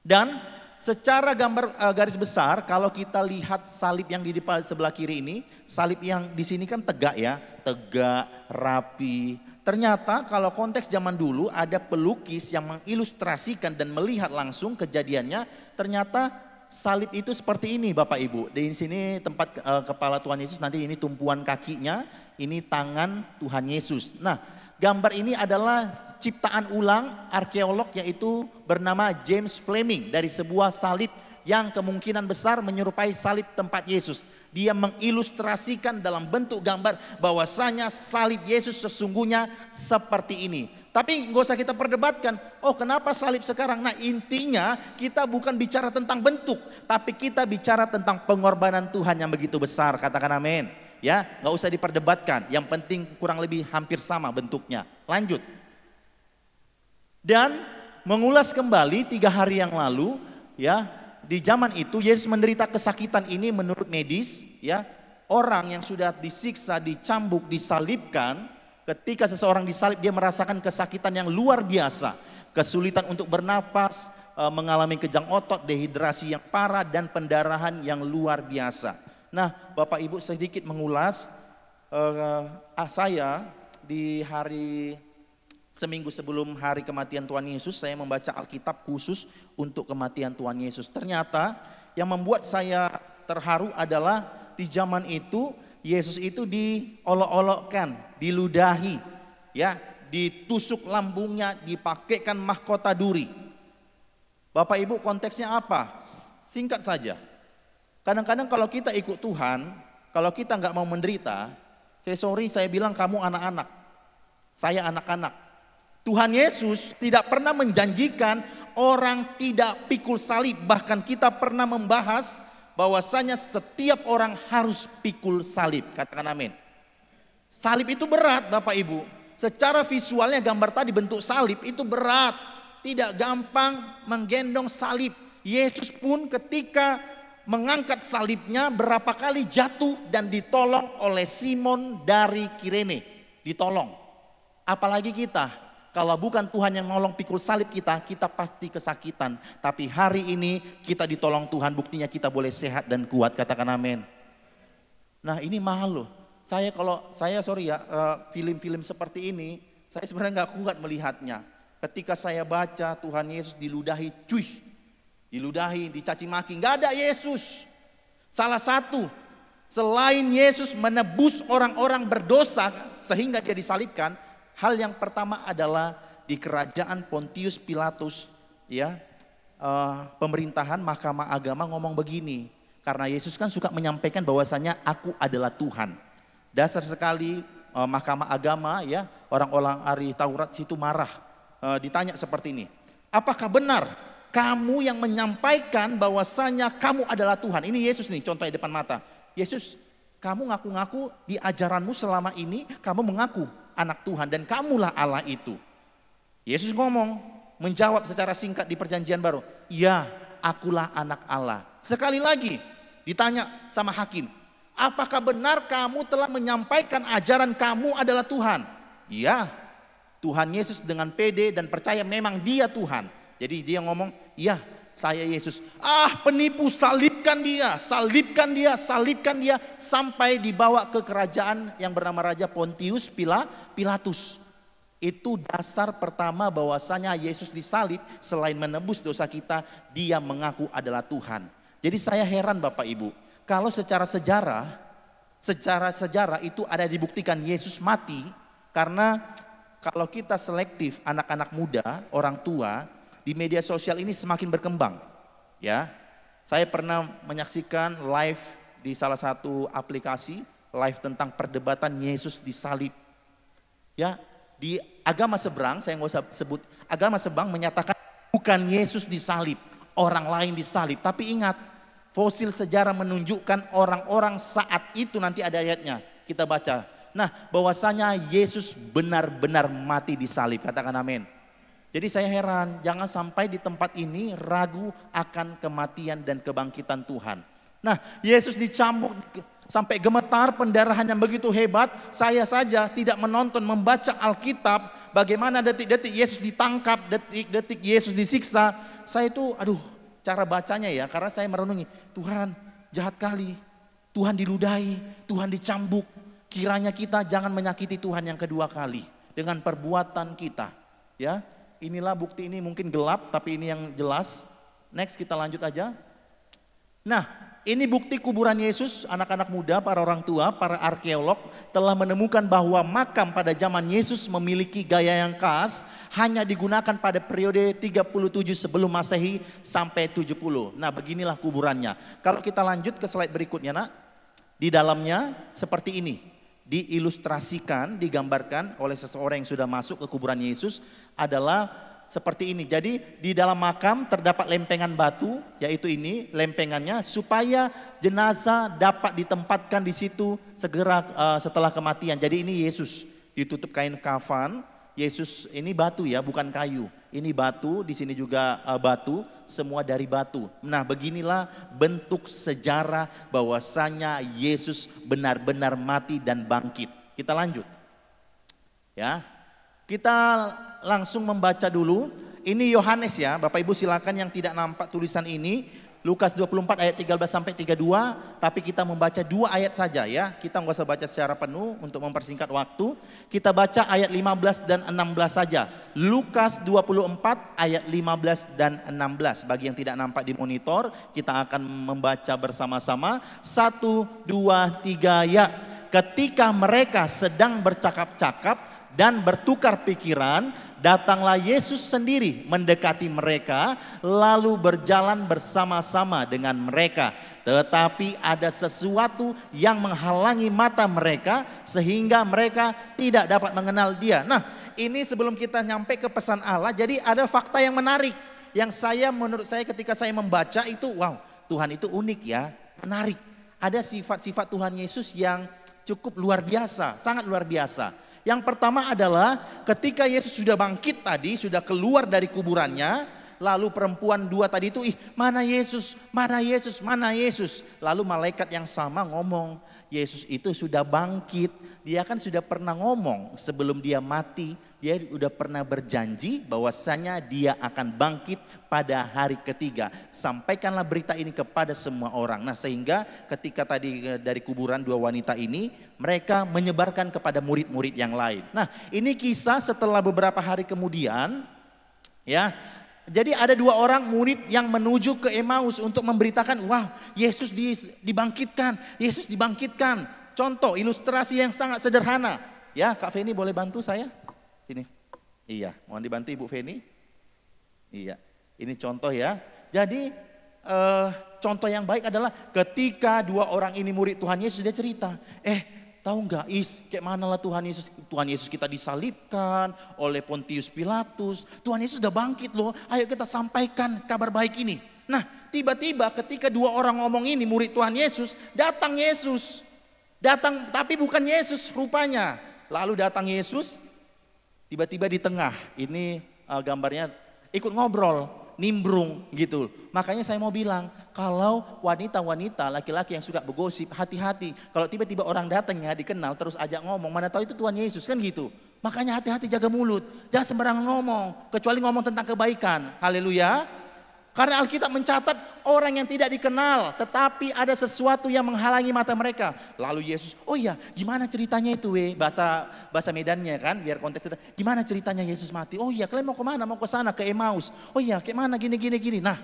Dan secara gambar garis besar kalau kita lihat salib yang di sebelah kiri ini. Salib yang di sini kan tegak ya. Tegak, rapi. Ternyata kalau konteks zaman dulu ada pelukis yang mengilustrasikan dan melihat langsung kejadiannya. Ternyata salib itu seperti ini Bapak Ibu. Di sini tempat kepala Tuhan Yesus, nanti ini tumpuan kakinya, ini tangan Tuhan Yesus. Nah, gambar ini adalah ciptaan ulang arkeolog yaitu bernama James Fleming dari sebuah salib yang kemungkinan besar menyerupai salib tempat Yesus. Dia mengilustrasikan dalam bentuk gambar bahwasanya salib Yesus sesungguhnya seperti ini. Tapi nggak usah kita perdebatkan, oh kenapa salib sekarang? Nah, intinya kita bukan bicara tentang bentuk, tapi kita bicara tentang pengorbanan Tuhan yang begitu besar. Katakan amin. Ya, nggak usah diperdebatkan. Yang penting kurang lebih hampir sama bentuknya. Lanjut. Dan mengulas kembali 3 hari yang lalu, ya di zaman itu Yesus menderita kesakitan ini menurut medis. Ya, orang yang sudah disiksa, dicambuk, disalibkan. Ketika seseorang disalib dia merasakan kesakitan yang luar biasa. Kesulitan untuk bernapas, mengalami kejang otot, dehidrasi yang parah dan pendarahan yang luar biasa. Nah Bapak Ibu sedikit mengulas saya di hari seminggu sebelum hari kematian Tuhan Yesus saya membaca Alkitab khusus untuk kematian Tuhan Yesus. Ternyata yang membuat saya terharu adalah di zaman itu Yesus itu diolok-olokkan, diludahi, ya, ditusuk lambungnya, dipakaikan mahkota duri. Bapak Ibu konteksnya apa? Singkat saja. Kadang-kadang kalau kita ikut Tuhan, kalau kita nggak mau menderita, saya bilang kamu anak-anak, saya anak-anak. Tuhan Yesus tidak pernah menjanjikan orang tidak pikul salib, bahkan kita pernah membahas bahwasanya setiap orang harus pikul salib. Katakan amin. Salib itu berat Bapak Ibu. Secara visualnya gambar tadi bentuk salib itu berat. Tidak gampang menggendong salib. Yesus pun ketika mengangkat salibnya berapa kali jatuh dan ditolong oleh Simon dari Kirene. Ditolong. Apalagi kita. Kalau bukan Tuhan yang nolong pikul salib kita, kita pasti kesakitan. Tapi hari ini kita ditolong Tuhan, buktinya kita boleh sehat dan kuat. Katakan amin. Nah ini mahal loh. Film-film seperti ini, saya sebenarnya nggak kuat melihatnya. Ketika saya baca Tuhan Yesus diludahi, diludahi, dicaci maki, nggak ada Yesus. Salah satu, selain Yesus menebus orang-orang berdosa sehingga dia disalibkan, hal yang pertama adalah di kerajaan Pontius Pilatus, ya, pemerintahan Mahkamah Agama ngomong begini, karena Yesus kan suka menyampaikan bahwasanya aku adalah Tuhan. Dasar sekali Mahkamah Agama, ya, orang-orang ahli Taurat situ marah, ditanya seperti ini, apakah benar kamu yang menyampaikan bahwasanya kamu adalah Tuhan? Ini Yesus nih, contoh di depan mata. Yesus, kamu ngaku-ngaku di ajaranmu selama ini kamu mengaku anak Tuhan dan kamulah Allah itu. Yesus ngomong, menjawab secara singkat di perjanjian baru, ya, akulah anak Allah. Sekali lagi ditanya sama hakim, apakah benar kamu telah menyampaikan ajaran kamu adalah Tuhan? Ya, Tuhan Yesus dengan pede dan percaya memang dia Tuhan. Jadi dia ngomong, ya, saya Yesus. Ah, penipu, salibkan dia, salibkan dia, salibkan dia, sampai dibawa ke kerajaan yang bernama Raja Pontius Pilatus. Itu dasar pertama bahwasanya Yesus disalib, selain menebus dosa kita, dia mengaku adalah Tuhan. Jadi saya heran Bapak Ibu, kalau secara sejarah itu ada dibuktikan Yesus mati, karena kalau kita selektif anak-anak muda, orang tua, di media sosial ini semakin berkembang, ya. Saya pernah menyaksikan live di salah satu aplikasi, live tentang perdebatan Yesus disalib. Ya, di agama seberang, saya nggak usah sebut, agama seberang menyatakan bukan Yesus disalib, orang lain disalib. Tapi ingat, fosil sejarah menunjukkan orang-orang saat itu, nanti ada ayatnya, kita baca. Nah, bahwasanya Yesus benar-benar mati disalib, katakan amin. Jadi saya heran, jangan sampai di tempat ini ragu akan kematian dan kebangkitan Tuhan. Nah, Yesus dicambuk sampai gemetar, pendarahan yang begitu hebat. Saya saja tidak menonton, membaca Alkitab, bagaimana detik-detik Yesus ditangkap, detik-detik Yesus disiksa. Saya itu, cara bacanya ya, karena saya merenungi, Tuhan jahat kali, Tuhan diludahi, Tuhan dicambuk. Kiranya kita jangan menyakiti Tuhan yang kedua kali dengan perbuatan kita, ya. Inilah bukti, ini mungkin gelap tapi ini yang jelas. Next, kita lanjut aja. Nah, ini bukti kuburan Yesus. Anak-anak muda, para orang tua, para arkeolog telah menemukan bahwa makam pada zaman Yesus memiliki gaya yang khas, hanya digunakan pada periode 37 sebelum Masehi sampai 70. Nah, beginilah kuburannya. Kalau kita lanjut ke slide berikutnya, Nak. Di dalamnya seperti ini. Diilustrasikan, digambarkan oleh seseorang yang sudah masuk ke kuburan Yesus adalah seperti ini. Jadi di dalam makam terdapat lempengan batu, yaitu ini lempengannya, supaya jenazah dapat ditempatkan di situ segera setelah kematian. Jadi ini Yesus ditutup kain kafan. Yesus ini batu ya, bukan kayu. Ini batu, di sini juga batu, semua dari batu. Nah, beginilah bentuk sejarah bahwasanya Yesus benar-benar mati dan bangkit. Kita lanjut. Ya. Kita langsung membaca dulu. Ini Yohanes ya, Bapak Ibu silakan yang tidak nampak tulisan ini. Lukas 24 ayat 13 sampai 32, tapi kita membaca 2 ayat saja ya. Kita nggak usah baca secara penuh untuk mempersingkat waktu. Kita baca ayat 15 dan 16 saja. Lukas 24 ayat 15 dan 16. Bagi yang tidak nampak di monitor, kita akan membaca bersama-sama. 1, 2, 3 ya. Ketika mereka sedang bercakap-cakap dan bertukar pikiran, datanglah Yesus sendiri mendekati mereka, lalu berjalan bersama-sama dengan mereka. Tetapi ada sesuatu yang menghalangi mata mereka sehingga mereka tidak dapat mengenal dia. Nah, ini sebelum kita nyampe ke pesan Allah, jadi ada fakta yang menarik. Yang menurut saya ketika saya membaca itu, wow, Tuhan itu unik ya, menarik. Ada sifat-sifat Tuhan Yesus yang cukup luar biasa, sangat luar biasa. Yang pertama adalah ketika Yesus sudah bangkit tadi, sudah keluar dari kuburannya, lalu perempuan dua tadi itu, mana Yesus, mana Yesus, mana Yesus. Lalu malaikat yang sama ngomong, Yesus itu sudah bangkit. Dia kan sudah pernah ngomong sebelum dia mati, dia sudah pernah berjanji bahwasanya dia akan bangkit pada hari ketiga. Sampaikanlah berita ini kepada semua orang. Nah, sehingga ketika tadi dari kuburan dua wanita ini, mereka menyebarkan kepada murid-murid yang lain. Nah, ini kisah setelah beberapa hari kemudian, ya. Jadi ada dua orang murid yang menuju ke Emmaus untuk memberitakan, wah, Yesus dibangkitkan, Yesus dibangkitkan. Contoh ilustrasi yang sangat sederhana. Ya, Kak Feni boleh bantu saya? Sini. Iya, mohon dibantu Ibu Feni. Iya, ini contoh ya. Jadi contoh yang baik adalah ketika dua orang ini murid Tuhan Yesus, dia cerita, tahu nggak kayak mana lah Tuhan Yesus kita disalibkan oleh Pontius Pilatus. Tuhan Yesus sudah bangkit loh, ayo kita sampaikan kabar baik ini. Nah, tiba-tiba ketika dua orang ngomong ini murid Tuhan Yesus, datang Yesus. Datang tapi bukan Yesus rupanya. Lalu datang Yesus, tiba-tiba di tengah, ini gambarnya ikut ngobrol, nimbrung gitu. Makanya saya mau bilang, kalau wanita-wanita, laki-laki yang suka bergosip, hati-hati. Kalau tiba-tiba orang datang ya dikenal terus ajak ngomong, mana tahu itu Tuhan Yesus kan gitu. Makanya hati-hati, jaga mulut, jangan sembarangan ngomong, kecuali ngomong tentang kebaikan. Haleluya. Karena Alkitab mencatat orang yang tidak dikenal, tetapi ada sesuatu yang menghalangi mata mereka. Lalu Yesus, oh iya, gimana ceritanya itu bahasa Medannya kan, biar konteks. Gimana ceritanya Yesus mati? Oh iya, kalian mau kemana? Mau ke sana, ke Emmaus. Oh iya, kayak mana gini. Nah,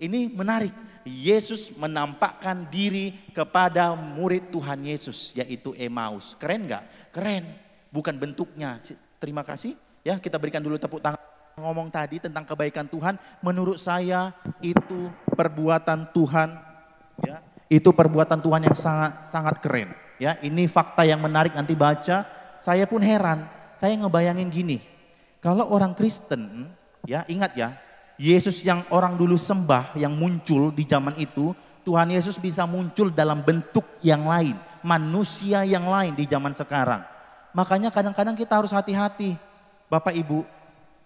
ini menarik. Yesus menampakkan diri kepada murid Tuhan Yesus, yaitu Emmaus. Keren nggak? Keren. Bukan bentuknya. Terima kasih. Ya, kita berikan dulu tepuk tangan. Ngomong tadi tentang kebaikan Tuhan, menurut saya itu perbuatan Tuhan, ya, itu perbuatan Tuhan yang sangat keren. Ya, ini fakta yang menarik, nanti baca. Saya pun heran, saya ngebayangin gini, kalau orang Kristen, ya ingat ya, Yesus yang orang dulu sembah, yang muncul di zaman itu, Tuhan Yesus bisa muncul dalam bentuk yang lain, manusia yang lain di zaman sekarang. Makanya kadang-kadang kita harus hati-hati, Bapak Ibu.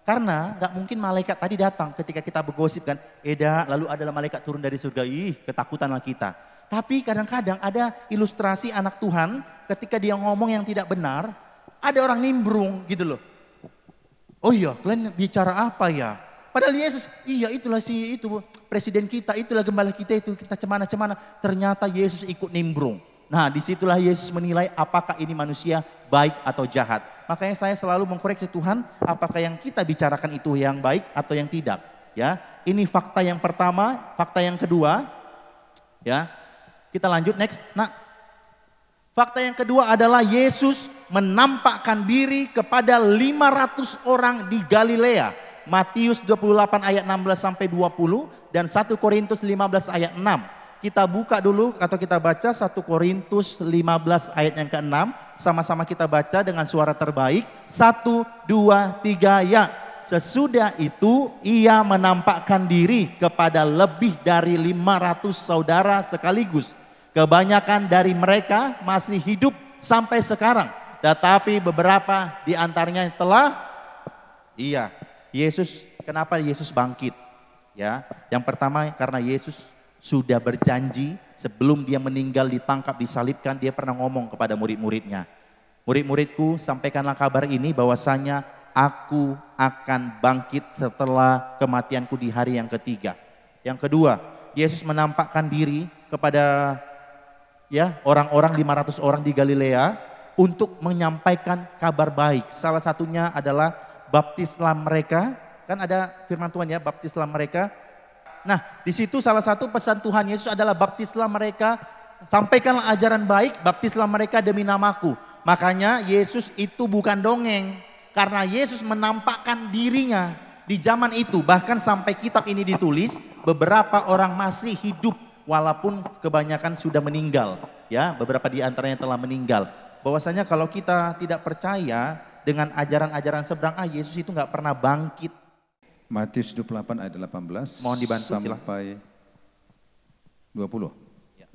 Karena gak mungkin malaikat tadi datang ketika kita bergosip kan, lalu adalah malaikat turun dari surga, ketakutanlah kita. Tapi kadang-kadang ada ilustrasi anak Tuhan ketika dia ngomong yang tidak benar, ada orang nimbrung gitu loh. Oh iya, kalian bicara apa ya? Padahal Yesus, iya itulah itu presiden kita, itulah gembala kita itu, kita cemana-cemana. Ternyata Yesus ikut nimbrung. Nah, disitulah Yesus menilai apakah ini manusia baik atau jahat. Makanya saya selalu mengkoreksi Tuhan, apakah yang kita bicarakan itu yang baik atau yang tidak. Ya, ini fakta yang pertama, fakta yang kedua. Ya, kita lanjut next. Nah, fakta yang kedua adalah Yesus menampakkan diri kepada 500 orang di Galilea. Matius 28 ayat 16 sampai 20 dan 1 Korintus 15 ayat 6. Kita buka dulu atau kita baca 1 Korintus 15 ayat yang ke-6. Sama-sama kita baca dengan suara terbaik. 1, 2, 3 ya. Sesudah itu ia menampakkan diri kepada lebih dari 500 saudara sekaligus. Kebanyakan dari mereka masih hidup sampai sekarang. Tetapi beberapa di antaranya telah, Yesus, kenapa Yesus bangkit? Ya, yang pertama karena Yesus sudah berjanji sebelum dia meninggal, ditangkap, disalibkan, dia pernah ngomong kepada murid-muridnya. Murid-muridku, sampaikanlah kabar ini bahwasanya aku akan bangkit setelah kematianku di hari yang ketiga. Yang kedua, Yesus menampakkan diri kepada orang-orang 500 orang di Galilea untuk menyampaikan kabar baik. Salah satunya adalah baptislah mereka, kan ada firman Tuhan ya, baptislah mereka. Nah, di situ salah satu pesan Tuhan Yesus adalah baptislah mereka, sampaikanlah ajaran baik, baptislah mereka demi namaku. Makanya Yesus itu bukan dongeng, karena Yesus menampakkan dirinya di zaman itu. Bahkan sampai kitab ini ditulis, beberapa orang masih hidup walaupun kebanyakan sudah meninggal. Ya, beberapa di antaranya telah meninggal. Bahwasanya kalau kita tidak percaya dengan ajaran-ajaran seberang, Yesus itu nggak pernah bangkit. Matius 28 ayat 18 mohon dibantu sampai 20. Ya.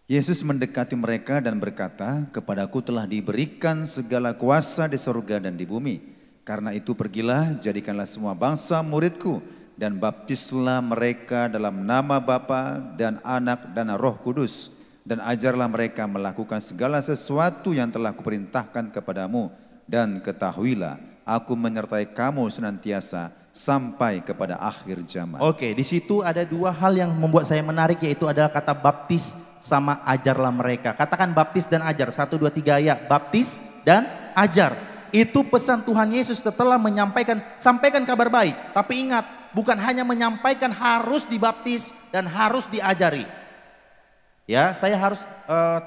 Yesus mendekati mereka dan berkata, "Kepadaku telah diberikan segala kuasa di sorga dan di bumi. Karena itu pergilah, jadikanlah semua bangsa muridku, dan baptislah mereka dalam nama Bapa dan Anak dan Roh Kudus. Dan ajarlah mereka melakukan segala sesuatu yang telah kuperintahkan kepadamu. Dan ketahuilah, aku menyertai kamu senantiasa sampai kepada akhir zaman." Oke, di situ ada dua hal yang membuat saya menarik, yaitu adalah kata baptis sama ajarlah mereka. Katakan baptis dan ajar. 1, 2, 3 ya. Baptis dan ajar. Itu pesan Tuhan Yesus setelah menyampaikan, sampaikan kabar baik. Tapi ingat, bukan hanya menyampaikan, harus dibaptis dan harus diajari. Ya, saya harus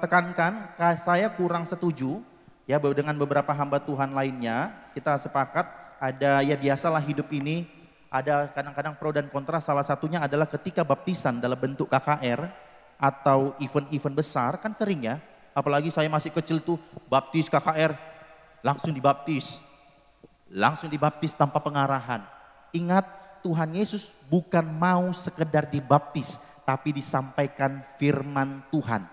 tekankan, saya kurang setuju ya dengan beberapa hamba Tuhan lainnya. Kita sepakat ada, ya biasalah hidup ini, ada kadang-kadang pro dan kontra. Salah satunya adalah ketika baptisan dalam bentuk KKR atau event-event besar, kan sering ya. Apalagi saya masih kecil tuh, baptis KKR, langsung dibaptis tanpa pengarahan. Ingat, Tuhan Yesus bukan mau sekedar dibaptis, tapi disampaikan firman Tuhan.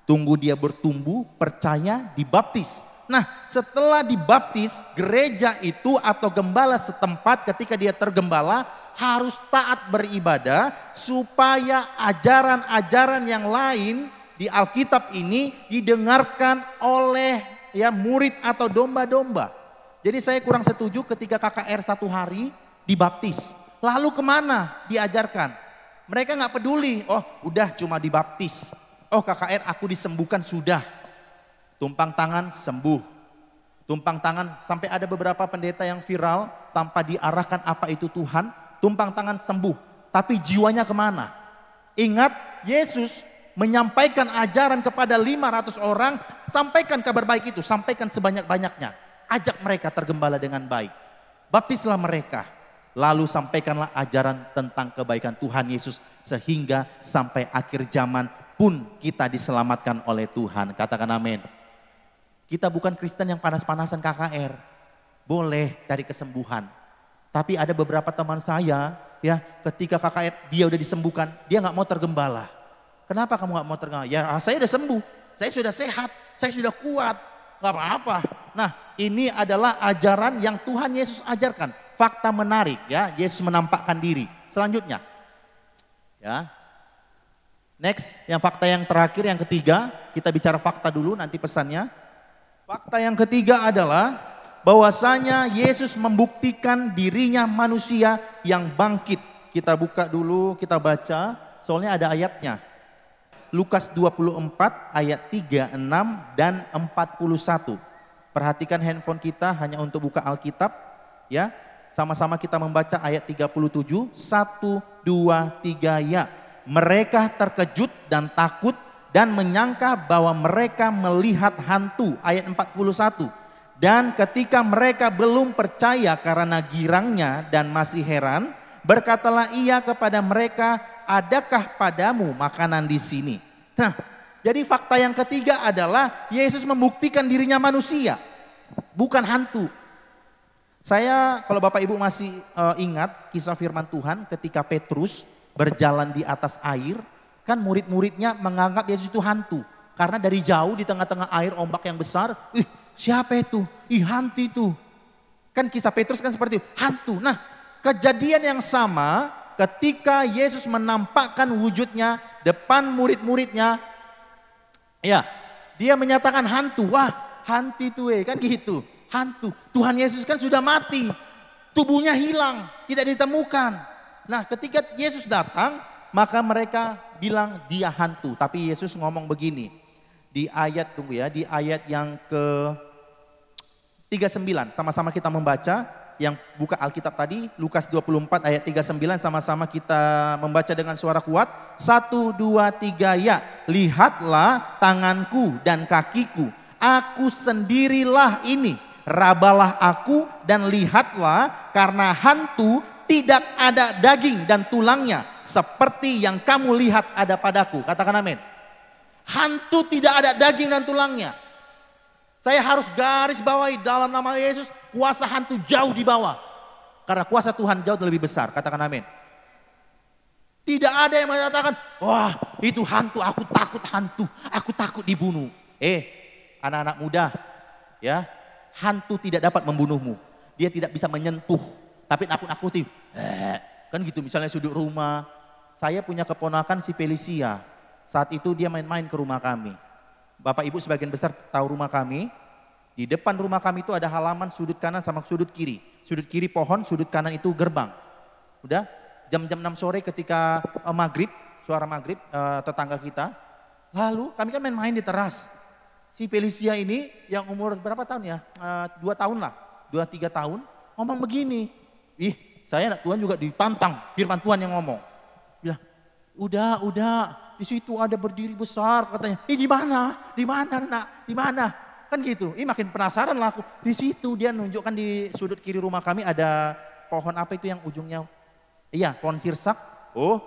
Tunggu dia bertumbuh, percaya, dibaptis. Nah, setelah dibaptis, gereja itu atau gembala setempat ketika dia tergembala harus taat beribadah supaya ajaran-ajaran yang lain di Alkitab ini didengarkan oleh ya murid atau domba-domba. Jadi saya kurang setuju ketika KKR 1 hari dibaptis. Lalu kemana diajarkan? Mereka nggak peduli, oh udah cuma dibaptis. Oh KKR aku disembuhkan sudah. Tumpang tangan sembuh. Tumpang tangan sampai ada beberapa pendeta yang viral tanpa diarahkan apa itu Tuhan. Tumpang tangan sembuh. Tapi jiwanya kemana? Ingat Yesus menyampaikan ajaran kepada 500 orang. Sampaikan kabar baik itu. Sampaikan sebanyak-banyaknya. Ajak mereka tergembala dengan baik. Baptislah mereka. Lalu sampaikanlah ajaran tentang kebaikan Tuhan Yesus. Sehingga sampai akhir zaman pun kita diselamatkan oleh Tuhan. Katakan amin. Kita bukan Kristen yang panas-panasan KKR. Boleh cari kesembuhan. Tapi ada beberapa teman saya ya ketika KKR dia udah disembuhkan. Dia gak mau tergembala. Kenapa kamu gak mau tergembala? Ya saya udah sembuh. Saya sudah sehat. Saya sudah kuat. Gak apa-apa. Nah ini adalah ajaran yang Tuhan Yesus ajarkan. Fakta menarik ya. Yesus menampakkan diri. Selanjutnya. Ya. Next, yang fakta yang terakhir, yang ketiga, kita bicara fakta dulu nanti pesannya. Fakta yang ketiga adalah bahwasanya Yesus membuktikan dirinya manusia yang bangkit. Kita buka dulu, kita baca, soalnya ada ayatnya. Lukas 24 ayat 36 dan 41. Perhatikan handphone kita hanya untuk buka Alkitab. Ya, sama-sama kita membaca ayat 37, 1, 2, 3 ya. Mereka terkejut dan takut dan menyangka bahwa mereka melihat hantu. Ayat 41. Dan ketika mereka belum percaya karena girangnya dan masih heran, berkatalah ia kepada mereka, adakah padamu makanan di sini? Nah, jadi fakta yang ketiga adalah Yesus membuktikan dirinya manusia, bukan hantu. Saya kalau Bapak Ibu masih ingat kisah firman Tuhan ketika Petrus berjalan di atas air, kan murid-muridnya menganggap Yesus itu hantu. Karena dari jauh di tengah-tengah air ombak yang besar, siapa itu? Hantu itu. Kan kisah Petrus kan seperti itu, hantu. Nah kejadian yang sama ketika Yesus menampakkan wujudnya depan murid-muridnya. Ya, dia menyatakan hantu. Wah hantu itu kan gitu. Hantu. Tuhan Yesus kan sudah mati. Tubuhnya hilang, tidak ditemukan. Nah ketika Yesus datang, maka mereka bilang dia hantu. Tapi Yesus ngomong begini. Di ayat, tunggu ya, di ayat yang ke 39. Sama-sama kita membaca, yang buka Alkitab tadi, Lukas 24 ayat 39, sama-sama kita membaca dengan suara kuat. 1, 2, 3 ya. Lihatlah tanganku dan kakiku. Aku sendirilah ini. Rabalah aku dan lihatlah, karena hantu tidak ada daging dan tulangnya seperti yang kamu lihat ada padaku. Katakan amin. Hantu tidak ada daging dan tulangnya. Saya harus garis bawahi dalam nama Yesus, kuasa hantu jauh di bawah. Karena kuasa Tuhan jauh lebih besar. Katakan amin. Tidak ada yang mengatakan, wah itu hantu, aku takut dibunuh. Anak-anak muda, ya, hantu tidak dapat membunuhmu. Dia tidak bisa menyentuh, tapi nakut-nakuti. Kan gitu, misalnya sudut rumah. Saya punya keponakan si Felicia. Saat itu dia main-main ke rumah kami. Bapak Ibu sebagian besar tahu rumah kami. Di depan rumah kami itu ada halaman sudut kanan sama sudut kiri. Sudut kiri pohon, sudut kanan itu gerbang. Udah jam-jam 6 sore ketika maghrib, suara maghrib tetangga kita. Lalu kami kan main-main di teras. Si Felicia ini yang umur berapa tahun ya? 2 tahun lah, 2-3 tahun. Ngomong begini, saya anak Tuhan juga ditantang, firman Tuhan yang ngomong. Bilang, udah, di situ ada berdiri besar katanya. Di mana nak, di mana? Kan gitu, makin penasaran lah aku. Di situ dia nunjukkan di sudut kiri rumah kami ada pohon apa itu yang ujungnya. Iya, pohon sirsak. Oh,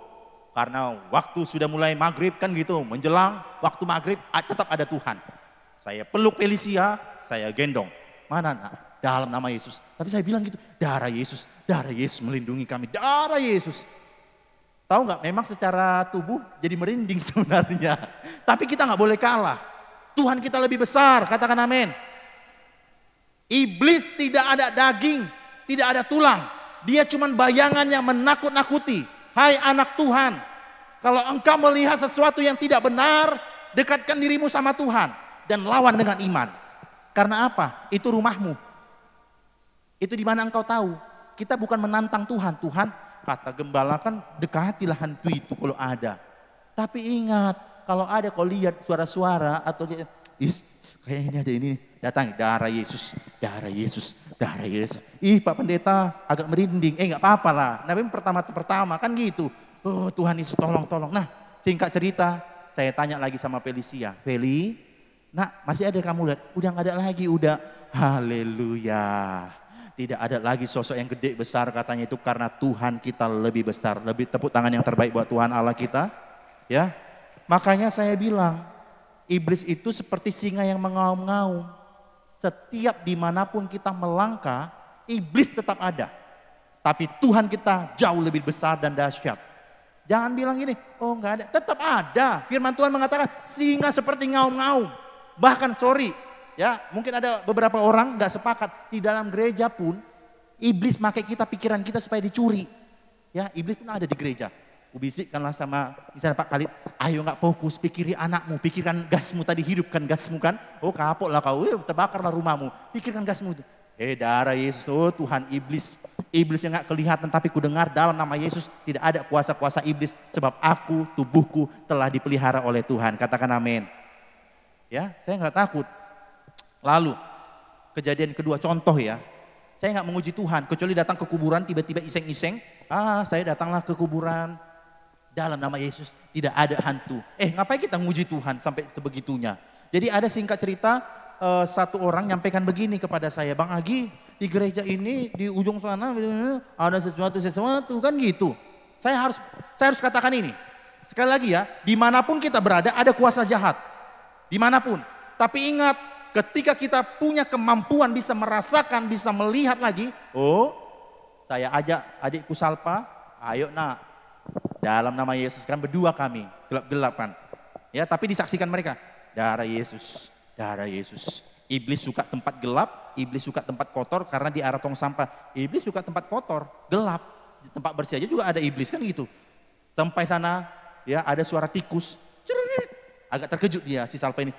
karena waktu sudah mulai maghrib kan gitu, menjelang waktu maghrib tetap ada Tuhan. Saya peluk Felicia, saya gendong. Mana nak? Dalam nama Yesus. Tapi saya bilang gitu, darah Yesus melindungi kami, darah Yesus. Tahu nggak? Memang secara tubuh jadi merinding sebenarnya. Tapi kita nggak boleh kalah. Tuhan kita lebih besar, katakan amin. Iblis tidak ada daging, tidak ada tulang. Dia cuma bayangan yang menakut-nakuti. Hai anak Tuhan, kalau engkau melihat sesuatu yang tidak benar, dekatkan dirimu sama Tuhan dan lawan dengan iman. Karena apa? Itu rumahmu. Itu di mana engkau tahu. Kita bukan menantang Tuhan. Tuhan, kata gembala kan, dekatilah hantu itu kalau ada. Tapi ingat, kalau ada kau lihat suara-suara atau dia, kayak ini ada ini, datang darah Yesus, darah Yesus, darah Yesus. Pak pendeta agak merinding, nggak apa-apa lah. Nabi pertama kan gitu. Oh Tuhan Yesus tolong. Nah singkat cerita, saya tanya lagi sama Felicia, Feli, nak masih ada kamu lihat? Udah nggak ada lagi, udah. Haleluya. Tidak ada lagi sosok yang gede besar katanya itu karena Tuhan kita lebih besar. Lebih tepuk tangan yang terbaik buat Tuhan Allah kita. Ya. Makanya saya bilang, iblis itu seperti singa yang mengaum-ngaum. Setiap dimanapun kita melangkah, iblis tetap ada. Tapi Tuhan kita jauh lebih besar dan dahsyat. Jangan bilang gini, oh nggak ada, tetap ada. Firman Tuhan mengatakan singa seperti ngaum-ngaum. Bahkan ya mungkin ada beberapa orang nggak sepakat. Di dalam gereja pun, iblis pakai pikiran kita supaya dicuri. Ya, iblis pun ada di gereja. Bisikkanlah sama misalnya Pak Khalid, ayo nggak fokus, pikiri anakmu, pikirkan gasmu tadi, hidupkan gasmu kan. Oh kapok lah kau, terbakarlah rumahmu, pikirkan gasmu itu. Darah Yesus, oh Tuhan iblis yang nggak kelihatan tapi ku dengar dalam nama Yesus tidak ada kuasa-kuasa iblis sebab aku, tubuhku telah dipelihara oleh Tuhan. Katakan amin. Ya, saya nggak takut. Lalu kejadian kedua, contoh ya, saya nggak menguji Tuhan kecuali datang ke kuburan tiba-tiba iseng-iseng. Saya datanglah ke kuburan. Dalam nama Yesus tidak ada hantu. Ngapain kita nguji Tuhan sampai sebegitunya? Jadi ada singkat cerita, satu orang nyampaikan begini kepada saya, Bang Agi, di gereja ini di ujung sana ada sesuatu kan gitu. Saya harus katakan ini. Sekali lagi ya, dimanapun kita berada ada kuasa jahat. Dimanapun. Tapi ingat, ketika kita punya kemampuan bisa merasakan, bisa melihat lagi. Oh, saya ajak adikku Salpa, ayo nak. Dalam nama Yesus kan berdua kami, gelap-gelap kan. Ya, tapi disaksikan mereka. Darah Yesus, darah Yesus. Iblis suka tempat gelap, iblis suka tempat kotor karena di arah tong sampah. Iblis suka tempat kotor, gelap. Di tempat bersih aja juga ada iblis kan gitu. Sampai sana, ya ada suara tikus. Agak terkejut dia si Salpa ini.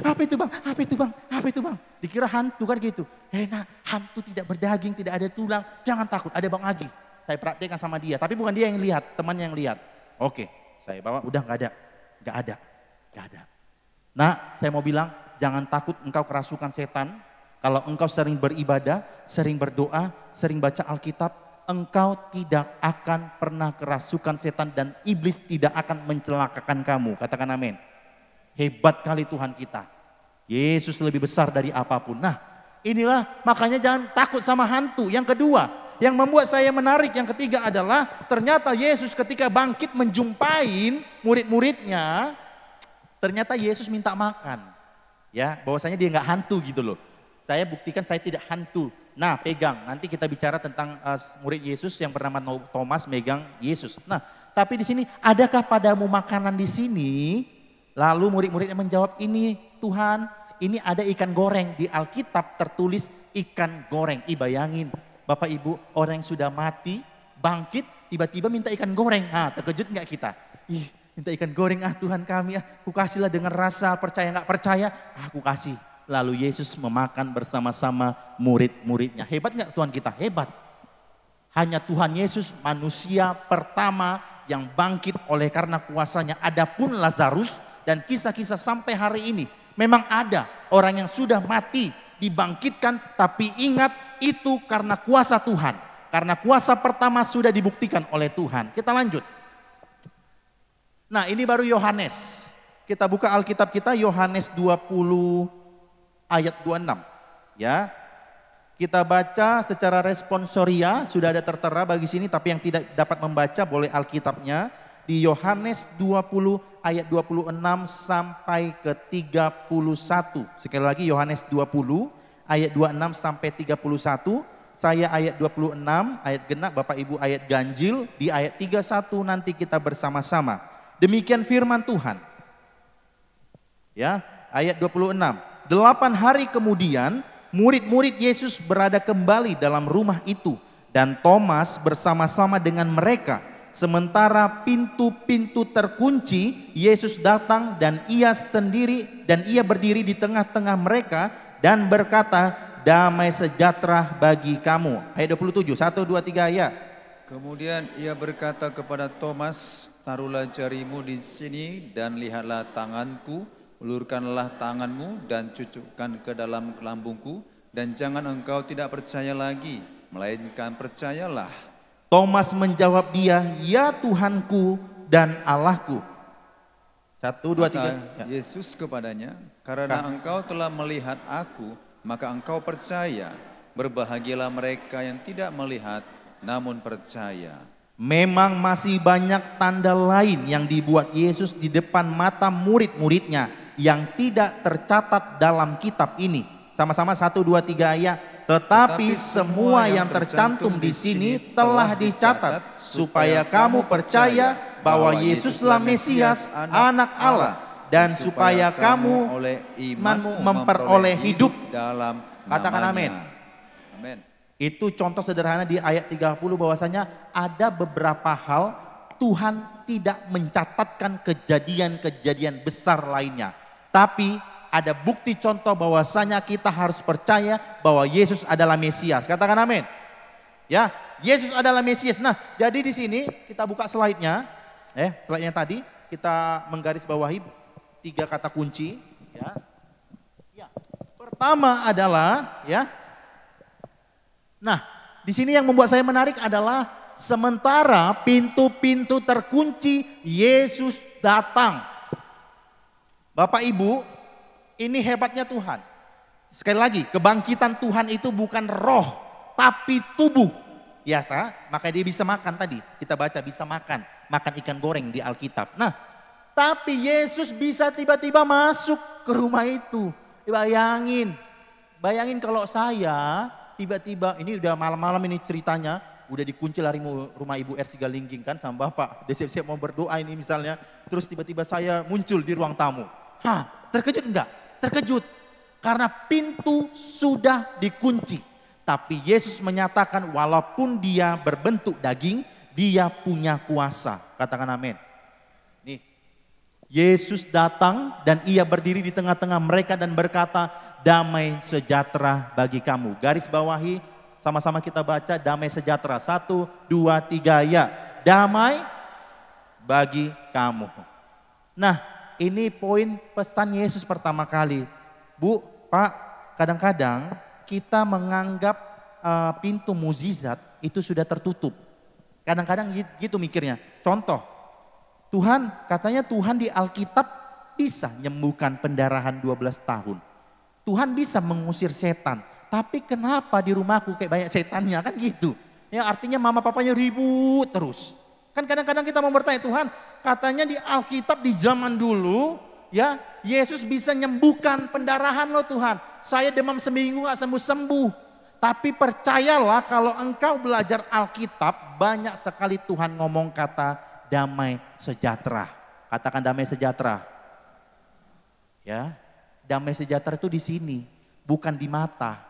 Apa itu bang? Apa itu bang? Apa itu bang? Dikira hantu kan gitu. Nah, hantu tidak berdaging, tidak ada tulang. Jangan takut, ada Bang Agi. Saya praktekkan sama dia, tapi bukan dia yang lihat, temannya yang lihat. Oke, saya bawa, udah nggak ada. Nah, saya mau bilang, jangan takut engkau kerasukan setan. Kalau engkau sering beribadah, sering berdoa, sering baca Alkitab, engkau tidak akan pernah kerasukan setan dan iblis tidak akan mencelakakan kamu. Katakan amin. Hebat kali Tuhan kita. Yesus lebih besar dari apapun. Nah, inilah makanya jangan takut sama hantu. Yang kedua, yang membuat saya menarik, yang ketiga adalah ternyata Yesus ketika bangkit menjumpai murid-muridnya, ternyata Yesus minta makan. Ya, bahwasanya dia nggak hantu gitu loh. Saya buktikan saya tidak hantu. Nah, pegang. Nanti kita bicara tentang murid Yesus yang bernama Thomas megang Yesus. Nah, Tapi di sini, adakah padamu makanan di sini? Lalu murid-muridnya menjawab, ini Tuhan, ini ada ikan goreng. Di Alkitab tertulis ikan goreng. Bayangin Bapak Ibu, orang yang sudah mati, bangkit, tiba-tiba minta ikan goreng. Terkejut nggak kita? Minta ikan goreng, Tuhan kami, aku kasihlah dengan rasa percaya nggak percaya, aku kasih. Lalu Yesus memakan bersama-sama murid-muridnya. Hebat nggak Tuhan kita? Hebat. Hanya Tuhan Yesus manusia pertama yang bangkit oleh karena kuasanya. Adapun Lazarus dan kisah-kisah sampai hari ini. Memang ada orang yang sudah mati dibangkitkan, tapi ingat itu karena kuasa Tuhan. Karena kuasa pertama sudah dibuktikan oleh Tuhan. Kita lanjut. Nah, ini baru Yohanes. Kita buka Alkitab kita, Yohanes 20 ayat 26. Ya. Kita baca secara responsoria, sudah ada tertera bagi sini, tapi yang tidak dapat membaca boleh Alkitabnya. Di Yohanes 20 ayat 26 sampai ke 31. Sekali lagi Yohanes 20 ayat 26 sampai 31. Saya ayat 26, ayat genap, Bapak Ibu ayat ganjil. Di ayat 31 nanti kita bersama-sama. Demikian firman Tuhan. Ya, ayat 26. 8 hari kemudian murid-murid Yesus berada kembali dalam rumah itu. Dan Thomas bersama-sama dengan mereka. Sementara pintu-pintu terkunci, Yesus datang dan ia berdiri di tengah-tengah mereka dan berkata, damai sejahtera bagi kamu. Ayat 27, 1, 2, 3 ayat. Kemudian ia berkata kepada Thomas, taruhlah jarimu di sini dan lihatlah tanganku, ulurkanlah tanganmu dan cucukkan ke dalam lambungku, dan jangan engkau tidak percaya lagi, melainkan percayalah. Thomas menjawab dia, ya Tuhanku dan Allahku. 1, 2, 3. Yesus kepadanya, karena engkau telah melihat aku, maka engkau percaya. Berbahagialah mereka yang tidak melihat, namun percaya. Memang masih banyak tanda lain yang dibuat Yesus di depan mata murid-muridnya yang tidak tercatat dalam kitab ini. Sama-sama 1, 2, 3 ayat. Tetapi semua yang tercantum di sini telah dicatat supaya kamu percaya bahwa Yesuslah Mesias, Anak Allah, dan supaya kamu oleh imanmu memperoleh hidup dalam. Katakan amin. Amin. Itu contoh sederhana di ayat 30 bahwasanya ada beberapa hal Tuhan tidak mencatatkan kejadian-kejadian besar lainnya. Tapi ada bukti contoh bahwasanya kita harus percaya bahwa Yesus adalah Mesias. Katakan amin. Ya, Yesus adalah Mesias. Nah, jadi di sini kita buka slide-nya. Slide-nya tadi kita menggarisbawahi 3 kata kunci. Ya. Pertama adalah ya. Nah, di sini yang membuat saya menarik adalah sementara pintu-pintu terkunci, Yesus datang. Bapak Ibu, ini hebatnya Tuhan. Sekali lagi, kebangkitan Tuhan itu bukan roh, tapi tubuh. Ya, makanya dia bisa makan tadi. Kita baca bisa makan ikan goreng di Alkitab. Nah, tapi Yesus bisa tiba-tiba masuk ke rumah itu. Bayangin kalau saya tiba-tiba, ini udah malam-malam ini ceritanya, udah dikunci lari rumah Ibu R. Sigalingging kan sama Bapak. Dia siap-siap mau berdoa ini misalnya. Terus tiba-tiba saya muncul di ruang tamu. Terkejut enggak? Terkejut. Karena pintu sudah dikunci. Tapi Yesus menyatakan walaupun dia berbentuk daging, dia punya kuasa. Katakan amin. Nih, Yesus datang dan ia berdiri di tengah-tengah mereka dan berkata, damai sejahtera bagi kamu. Garis bawahi, sama-sama kita baca damai sejahtera. 1, 2, 3 ya. Damai bagi kamu. Nah, ini poin pesan Yesus pertama kali. Bu, Pak, kadang-kadang kita menganggap pintu mukjizat itu sudah tertutup. Kadang-kadang gitu mikirnya. Contoh, Tuhan, katanya Tuhan di Alkitab bisa menyembuhkan pendarahan 12 tahun. Tuhan bisa mengusir setan, tapi kenapa di rumahku kayak banyak setannya, kan gitu. Ya artinya mama papanya ribut terus. Kan kadang-kadang kita mau bertanya, Tuhan katanya di Alkitab di zaman dulu ya Yesus bisa menyembuhkan pendarahan loh Tuhan. Saya demam seminggu gak sembuh-sembuh. Tapi percayalah kalau engkau belajar Alkitab banyak sekali Tuhan ngomong kata damai sejahtera. Katakan damai sejahtera. Ya, damai sejahtera itu di sini, bukan di mata,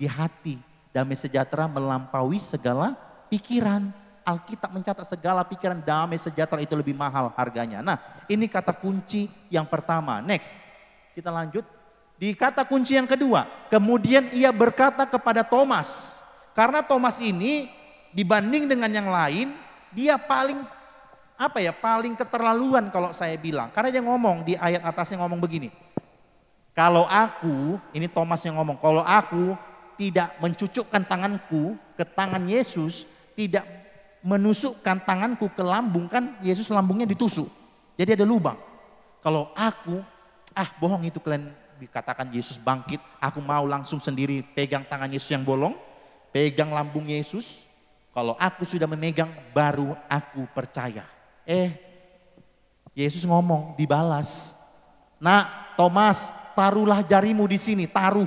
di hati. Damai sejahtera melampaui segala pikiran. Alkitab mencatat segala pikiran, damai sejahtera itu lebih mahal harganya. Nah, ini kata kunci yang pertama. Next, kita lanjut. Di kata kunci yang kedua, kemudian ia berkata kepada Thomas. Karena Thomas ini dibanding dengan yang lain, dia paling paling keterlaluan kalau saya bilang. Karena dia ngomong di ayat atasnya ngomong begini. Kalau aku, ini Thomas yang ngomong, kalau aku tidak mencucukkan tanganku ke tangan Yesus, tidak menusukkan tanganku ke lambung, kan Yesus lambungnya ditusuk. Jadi ada lubang. Kalau aku, bohong itu kalian dikatakan Yesus bangkit, aku mau langsung sendiri pegang tangan Yesus yang bolong, pegang lambung Yesus. Kalau aku sudah memegang, baru aku percaya. Yesus ngomong, dibalas. Nah, Thomas, taruhlah jarimu di sini, taruh.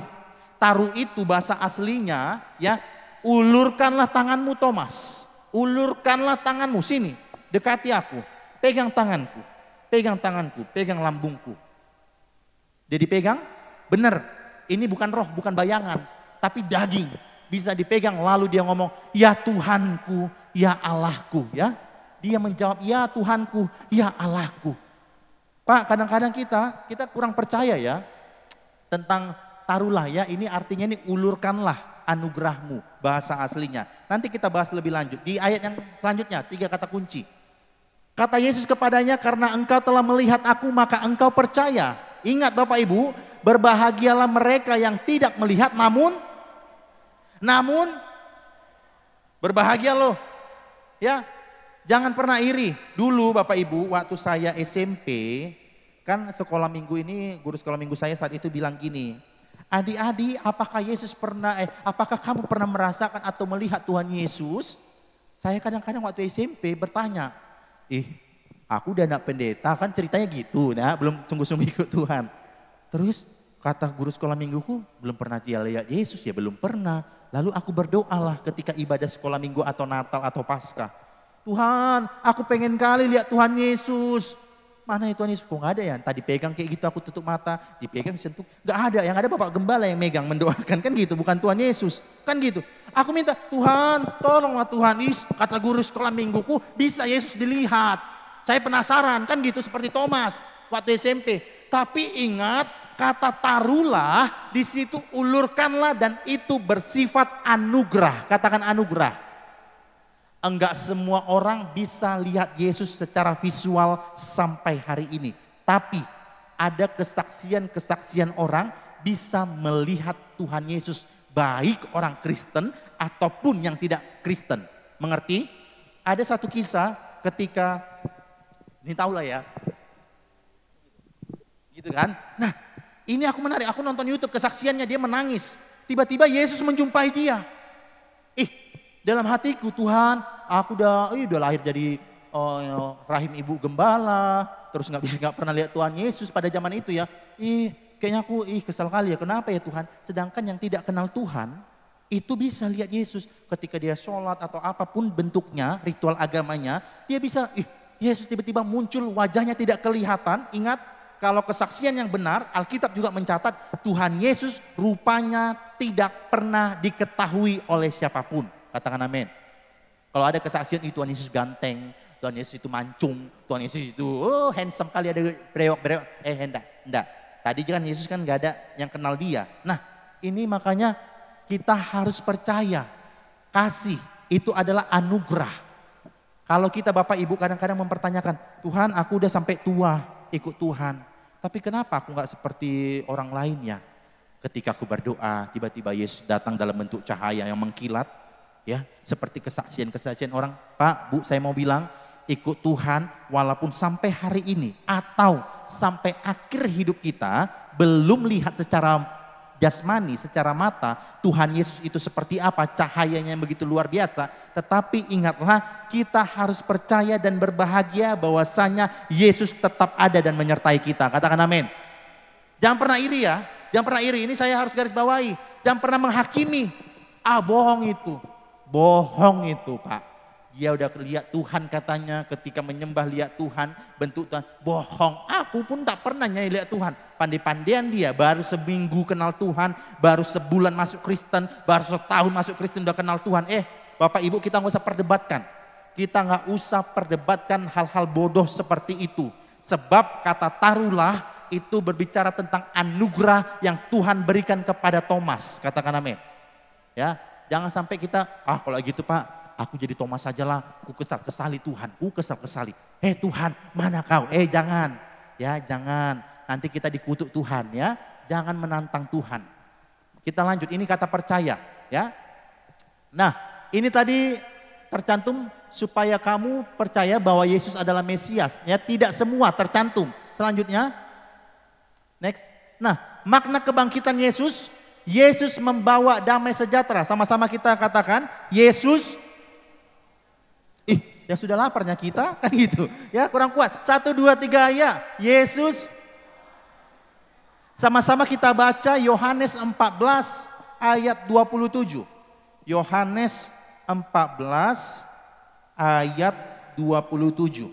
Taruh itu bahasa aslinya, ya, ulurkanlah tanganmu Thomas. Ulurkanlah tanganmu, sini, dekati aku, pegang tanganku, pegang lambungku. Dia dipegang, benar, ini bukan roh, bukan bayangan, tapi daging, bisa dipegang. Lalu dia ngomong, ya Tuhanku, ya Allahku, ya. Dia menjawab, ya Tuhanku, ya Allahku. Pak, kadang-kadang kita kurang percaya ya, tentang taruhlah ya, ini artinya ini ulurkanlah anugerahmu, bahasa aslinya. Nanti kita bahas lebih lanjut. Di ayat yang selanjutnya, 3 kata kunci. Kata Yesus kepadanya, karena engkau telah melihat aku, maka engkau percaya. Ingat Bapak Ibu, berbahagialah mereka yang tidak melihat namun berbahagia loh. Ya, jangan pernah iri. Dulu Bapak Ibu, waktu saya SMP, kan sekolah minggu ini, guru sekolah minggu saya saat itu bilang gini, adik-adik, apakah kamu pernah merasakan atau melihat Tuhan Yesus? Saya kadang-kadang waktu SMP bertanya, aku udah anak pendeta, kan ceritanya gitu, nah belum sungguh-sungguh ikut Tuhan. Terus kata guru sekolah mingguku, belum pernah dia lihat Yesus, ya belum pernah. Lalu aku berdoalah ketika ibadah sekolah minggu atau Natal atau Paskah. Tuhan, aku pengen kali lihat Tuhan Yesus. Mana ya Tuhan Yesus? Kok gak ada ya? Tadi pegang kayak gitu, aku tutup mata, dipegang sentuh. Gak ada, yang ada Bapak Gembala yang megang, mendoakan, kan gitu, bukan Tuhan Yesus. Kan gitu. Aku minta, Tuhan tolonglah Tuhan, kata guru sekolah mingguku, bisa Yesus dilihat. Saya penasaran, kan gitu, seperti Thomas waktu SMP. Tapi ingat, kata taruhlah, di situ ulurkanlah, dan itu bersifat anugerah. Katakan anugerah. Enggak semua orang bisa lihat Yesus secara visual sampai hari ini. Tapi ada kesaksian-kesaksian orang bisa melihat Tuhan Yesus. Baik orang Kristen ataupun yang tidak Kristen. Mengerti? Ada satu kisah ketika, ini tahulah ya. Gitu kan? Nah, ini aku menarik, aku nonton YouTube kesaksiannya, dia menangis. Tiba-tiba Yesus menjumpai dia. Dalam hatiku, Tuhan, aku udah lahir jadi rahim ibu gembala, terus nggak pernah lihat Tuhan Yesus pada zaman itu ya. Kayaknya aku kesal kali ya. Kenapa ya Tuhan? Sedangkan yang tidak kenal Tuhan itu bisa lihat Yesus ketika dia sholat atau apapun bentuknya, ritual agamanya, dia bisa Yesus tiba-tiba muncul, wajahnya tidak kelihatan. Ingat, kalau kesaksian yang benar, Alkitab juga mencatat Tuhan Yesus rupanya tidak pernah diketahui oleh siapapun. Katakan amin. Kalau ada kesaksian Tuhan Yesus ganteng, Tuhan Yesus itu mancung, Tuhan Yesus itu handsome kali, ada brewok-brewok. Enggak. Tadi kan Yesus kan gak ada yang kenal dia. Nah, ini makanya kita harus percaya. Kasih itu adalah anugerah. Kalau kita Bapak Ibu kadang-kadang mempertanyakan, Tuhan aku udah sampai tua ikut Tuhan. Tapi kenapa aku gak seperti orang lainnya? Ketika aku berdoa, tiba-tiba Yesus datang dalam bentuk cahaya yang mengkilat. Ya, seperti kesaksian-kesaksian orang, Pak, Bu, saya mau bilang, ikut Tuhan walaupun sampai hari ini atau sampai akhir hidup kita belum lihat secara jasmani, secara mata Tuhan Yesus itu seperti apa, cahayanya yang begitu luar biasa. Tetapi ingatlah, kita harus percaya dan berbahagia bahwasanya Yesus tetap ada dan menyertai kita. Katakan amin. Jangan pernah iri ya, jangan pernah iri. Ini saya harus garis bawahi. Jangan pernah menghakimi. Bohong itu. Bohong itu Pak. Dia udah lihat Tuhan katanya, ketika menyembah lihat Tuhan, bentuk Tuhan. Bohong, aku pun tak pernah lihat Tuhan. Pandai-pandaian dia, baru seminggu kenal Tuhan, baru sebulan masuk Kristen, baru setahun masuk Kristen udah kenal Tuhan. Bapak Ibu, kita nggak usah perdebatkan. Kita nggak usah perdebatkan hal-hal bodoh seperti itu. Sebab kata taruhlah itu berbicara tentang anugerah yang Tuhan berikan kepada Thomas. Katakan amin. Ya, jangan sampai kita, kalau gitu Pak, aku jadi Thomas sajalah, ku kesal-kesali Tuhan, ku kesal-kesali. Tuhan, mana kau? Jangan. Ya, jangan. Nanti kita dikutuk Tuhan ya. Jangan menantang Tuhan. Kita lanjut, ini kata percaya ya. Nah, ini tadi tercantum supaya kamu percaya bahwa Yesus adalah Mesias. Ya, tidak semua tercantum. Selanjutnya, next. Nah, makna kebangkitan Yesus, Yesus membawa damai sejahtera. Sama-sama kita katakan, Yesus ya sudah laparnya kita kan gitu. Ya kurang kuat. 1, 2, 3 ya. Yesus. Sama-sama kita baca Yohanes 14 ayat 27. Yohanes 14 ayat 27.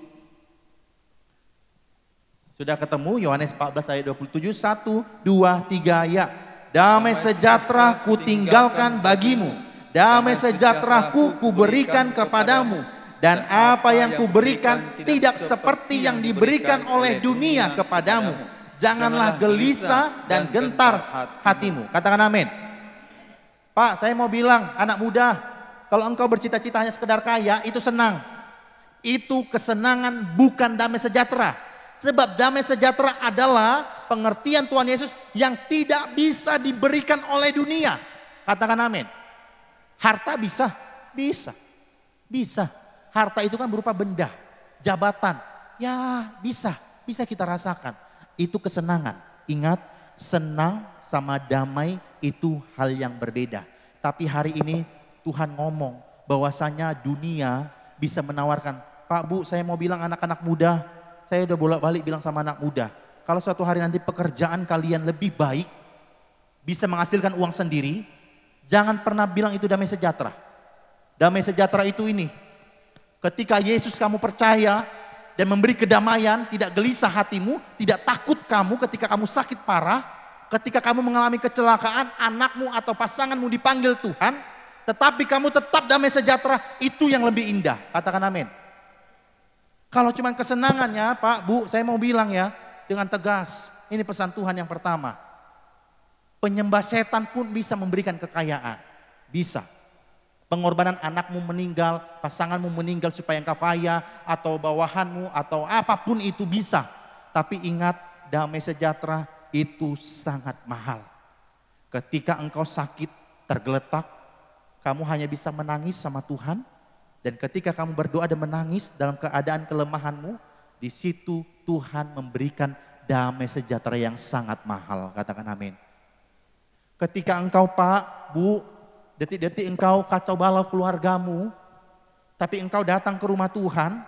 Sudah ketemu Yohanes 14 ayat 27. 1, 2, 3 ya. Damai sejahtera ku tinggalkan bagimu. Damai sejahtera ku berikan kepadamu. Dan apa yang kuberikan tidak seperti yang diberikan oleh dunia kepadamu. Janganlah gelisah dan gentar hatimu. Katakan amin. Pak, saya mau bilang anak muda, kalau engkau bercita-cita hanya sekedar kaya, itu senang. Itu kesenangan, bukan damai sejahtera. Sebab damai sejahtera adalah pengertian Tuhan Yesus yang tidak bisa diberikan oleh dunia. Katakan amin. Harta bisa? Bisa. Bisa. Harta itu kan berupa benda, jabatan. Ya bisa kita rasakan. Itu kesenangan. Ingat, senang sama damai itu hal yang berbeda. Tapi hari ini Tuhan ngomong bahwasanya dunia bisa menawarkan. Pak, Bu, saya mau bilang anak-anak muda, saya udah bolak-balik bilang sama anak muda. Kalau suatu hari nanti pekerjaan kalian lebih baik, bisa menghasilkan uang sendiri, jangan pernah bilang itu damai sejahtera. Damai sejahtera itu ini. Ketika Yesus kamu percaya dan memberi kedamaian, tidak gelisah hatimu, tidak takut kamu ketika kamu sakit parah, ketika kamu mengalami kecelakaan, anakmu atau pasanganmu dipanggil Tuhan, tetapi kamu tetap damai sejahtera, itu yang lebih indah. Katakan amin. Kalau cuma kesenangannya, Pak, Bu, saya mau bilang ya, dengan tegas, ini pesan Tuhan yang pertama. Penyembah setan pun bisa memberikan kekayaan. Bisa. Pengorbanan anakmu meninggal, pasanganmu meninggal supaya engkau kaya, atau bawahanmu, atau apapun itu bisa. Tapi ingat, damai sejahtera itu sangat mahal. Ketika engkau sakit, tergeletak, kamu hanya bisa menangis sama Tuhan. Dan ketika kamu berdoa dan menangis dalam keadaan kelemahanmu, di situ Tuhan memberikan damai sejahtera yang sangat mahal. Katakan amin. Ketika engkau, Pak, Bu, detik-detik engkau kacau balau keluargamu, tapi engkau datang ke rumah Tuhan,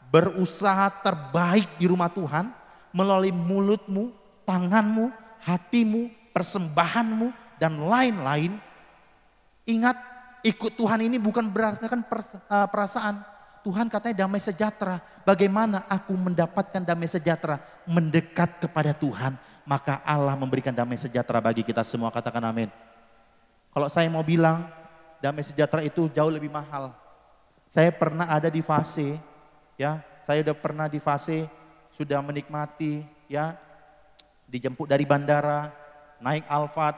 berusaha terbaik di rumah Tuhan, melalui mulutmu, tanganmu, hatimu, persembahanmu, dan lain-lain. Ingat, ikut Tuhan ini bukan berdasarkan perasaan. Tuhan katanya damai sejahtera. Bagaimana aku mendapatkan damai sejahtera? Mendekat kepada Tuhan, maka Allah memberikan damai sejahtera bagi kita semua. Katakan amin. Kalau saya mau bilang, damai sejahtera itu jauh lebih mahal. Saya pernah ada di fase, ya, saya udah pernah di fase sudah menikmati, ya, dijemput dari bandara, naik Alphard,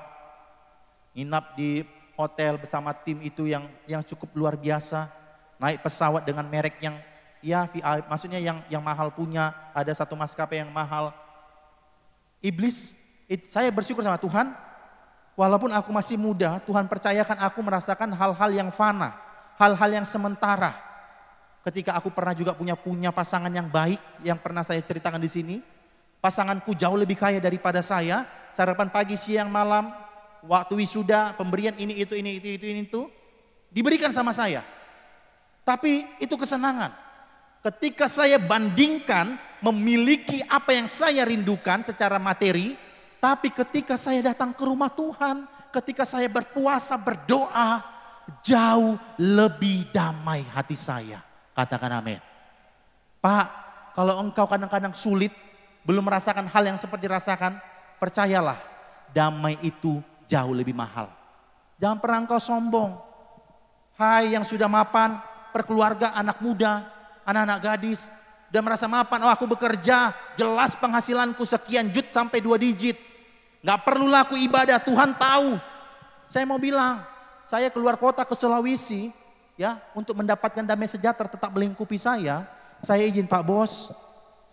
nginap di hotel bersama tim itu yang cukup luar biasa, naik pesawat dengan merek yang, ya, maksudnya yang mahal punya, ada satu maskapai yang mahal. Saya bersyukur sama Tuhan. Walaupun aku masih muda, Tuhan percayakan aku merasakan hal-hal yang fana, hal-hal yang sementara. Ketika aku pernah juga punya pasangan yang baik, yang pernah saya ceritakan di sini. Pasanganku jauh lebih kaya daripada saya, sarapan pagi, siang, malam, waktu wisuda, pemberian ini, itu, diberikan sama saya. Tapi itu kesenangan. Ketika saya bandingkan memiliki apa yang saya rindukan secara materi, tapi ketika saya datang ke rumah Tuhan, ketika saya berpuasa, berdoa, jauh lebih damai hati saya. Katakan amin. Pak, kalau engkau kadang-kadang sulit, belum merasakan hal yang seperti dirasakan, percayalah, damai itu jauh lebih mahal. Jangan pernah engkau sombong. Hai yang sudah mapan, perkeluarga, anak muda, anak-anak gadis, udah merasa mapan, oh aku bekerja, jelas penghasilanku sekian jut sampai 2 digit. Gak perlulah aku ibadah, Tuhan tahu. Saya mau bilang, saya keluar kota ke Sulawesi, ya, untuk mendapatkan damai sejahtera tetap melingkupi saya izin Pak Bos,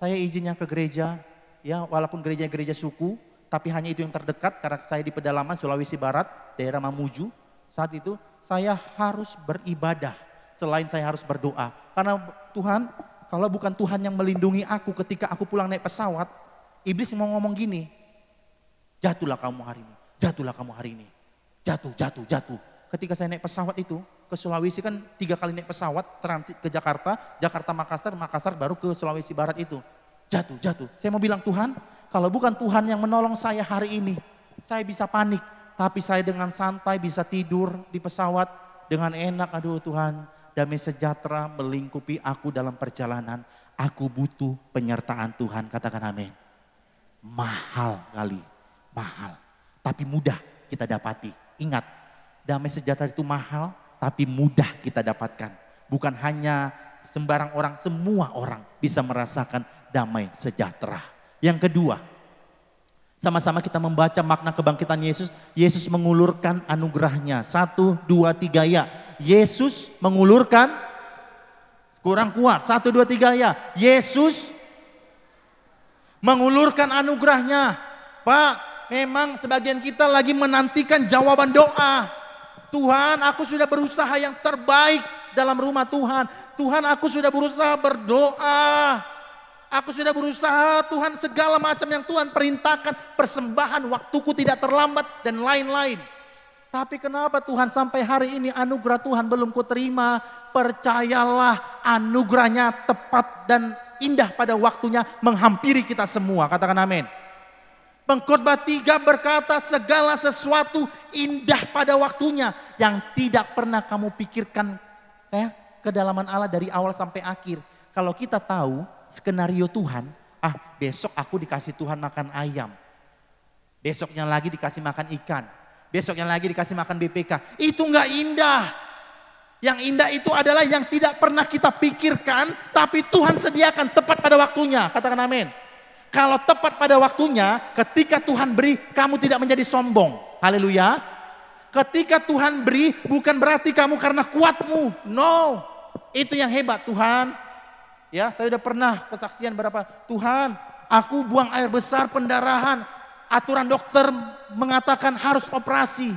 saya izinnya ke gereja, ya walaupun gereja suku, tapi hanya itu yang terdekat karena saya di pedalaman Sulawesi Barat, daerah Mamuju. Saat itu saya harus beribadah, selain saya harus berdoa. Karena Tuhan, kalau bukan Tuhan yang melindungi aku ketika aku pulang naik pesawat, iblis mau ngomong gini, jatuhlah kamu hari ini, jatuhlah kamu hari ini, jatuh. Ketika saya naik pesawat itu, ke Sulawesi kan 3 kali naik pesawat transit ke Jakarta, Makassar baru ke Sulawesi Barat itu. Jatuh. Saya mau bilang Tuhan, kalau bukan Tuhan yang menolong saya hari ini, saya bisa panik. Tapi saya dengan santai bisa tidur di pesawat dengan enak. Aduh Tuhan, damai sejahtera melingkupi aku dalam perjalanan. Aku butuh penyertaan Tuhan, katakan amin. Mahal kali, mahal. Tapi mudah kita dapati. Ingat, damai sejahtera itu mahal, tapi mudah kita dapatkan. Bukan hanya sembarang orang, semua orang bisa merasakan damai sejahtera. Yang kedua, sama-sama kita membaca makna kebangkitan Yesus. Yesus mengulurkan anugerahnya. 1, 2, 3 ya. Yesus mengulurkan, kurang kuat. 1, 2, 3 ya. Yesus mengulurkan anugerahnya. Pak, memang sebagian kita lagi menantikan jawaban doa. Tuhan, aku sudah berusaha yang terbaik dalam rumah Tuhan. Tuhan, aku sudah berusaha berdoa. Aku sudah berusaha Tuhan segala macam yang Tuhan perintahkan. Persembahan waktuku tidak terlambat dan lain-lain. Tapi kenapa Tuhan sampai hari ini anugerah Tuhan belum kuterima? Percayalah anugerahnya tepat dan indah pada waktunya menghampiri kita semua. Katakan amin. Pengkhotbah 3 berkata segala sesuatu indah pada waktunya yang tidak pernah kamu pikirkan kedalaman Allah dari awal sampai akhir. Kalau kita tahu skenario Tuhan, besok aku dikasih Tuhan makan ayam. Besoknya lagi dikasih makan ikan. Besoknya lagi dikasih makan BPK. Itu enggak indah. Yang indah itu adalah yang tidak pernah kita pikirkan tapi Tuhan sediakan tepat pada waktunya. Katakan amin. Kalau tepat pada waktunya, ketika Tuhan beri, kamu tidak menjadi sombong. Haleluya. Ketika Tuhan beri, bukan berarti kamu karena kuatmu. No, itu yang hebat Tuhan. Ya, saya sudah pernah kesaksian berapa. Tuhan, aku buang air besar pendarahan. Aturan dokter mengatakan harus operasi.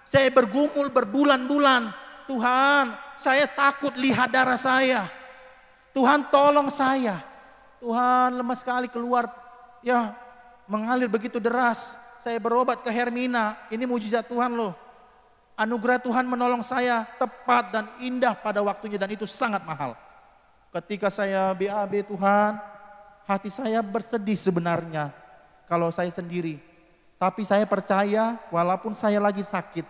Saya bergumul berbulan-bulan. Tuhan, saya takut lihat darah saya. Tuhan tolong saya. Tuhan lemas sekali keluar, ya mengalir begitu deras. Saya berobat ke Hermina, ini mujizat Tuhan loh. Anugerah Tuhan menolong saya tepat dan indah pada waktunya dan itu sangat mahal. Ketika saya BAB Tuhan, hati saya bersedih sebenarnya kalau saya sendiri. Tapi saya percaya walaupun saya lagi sakit,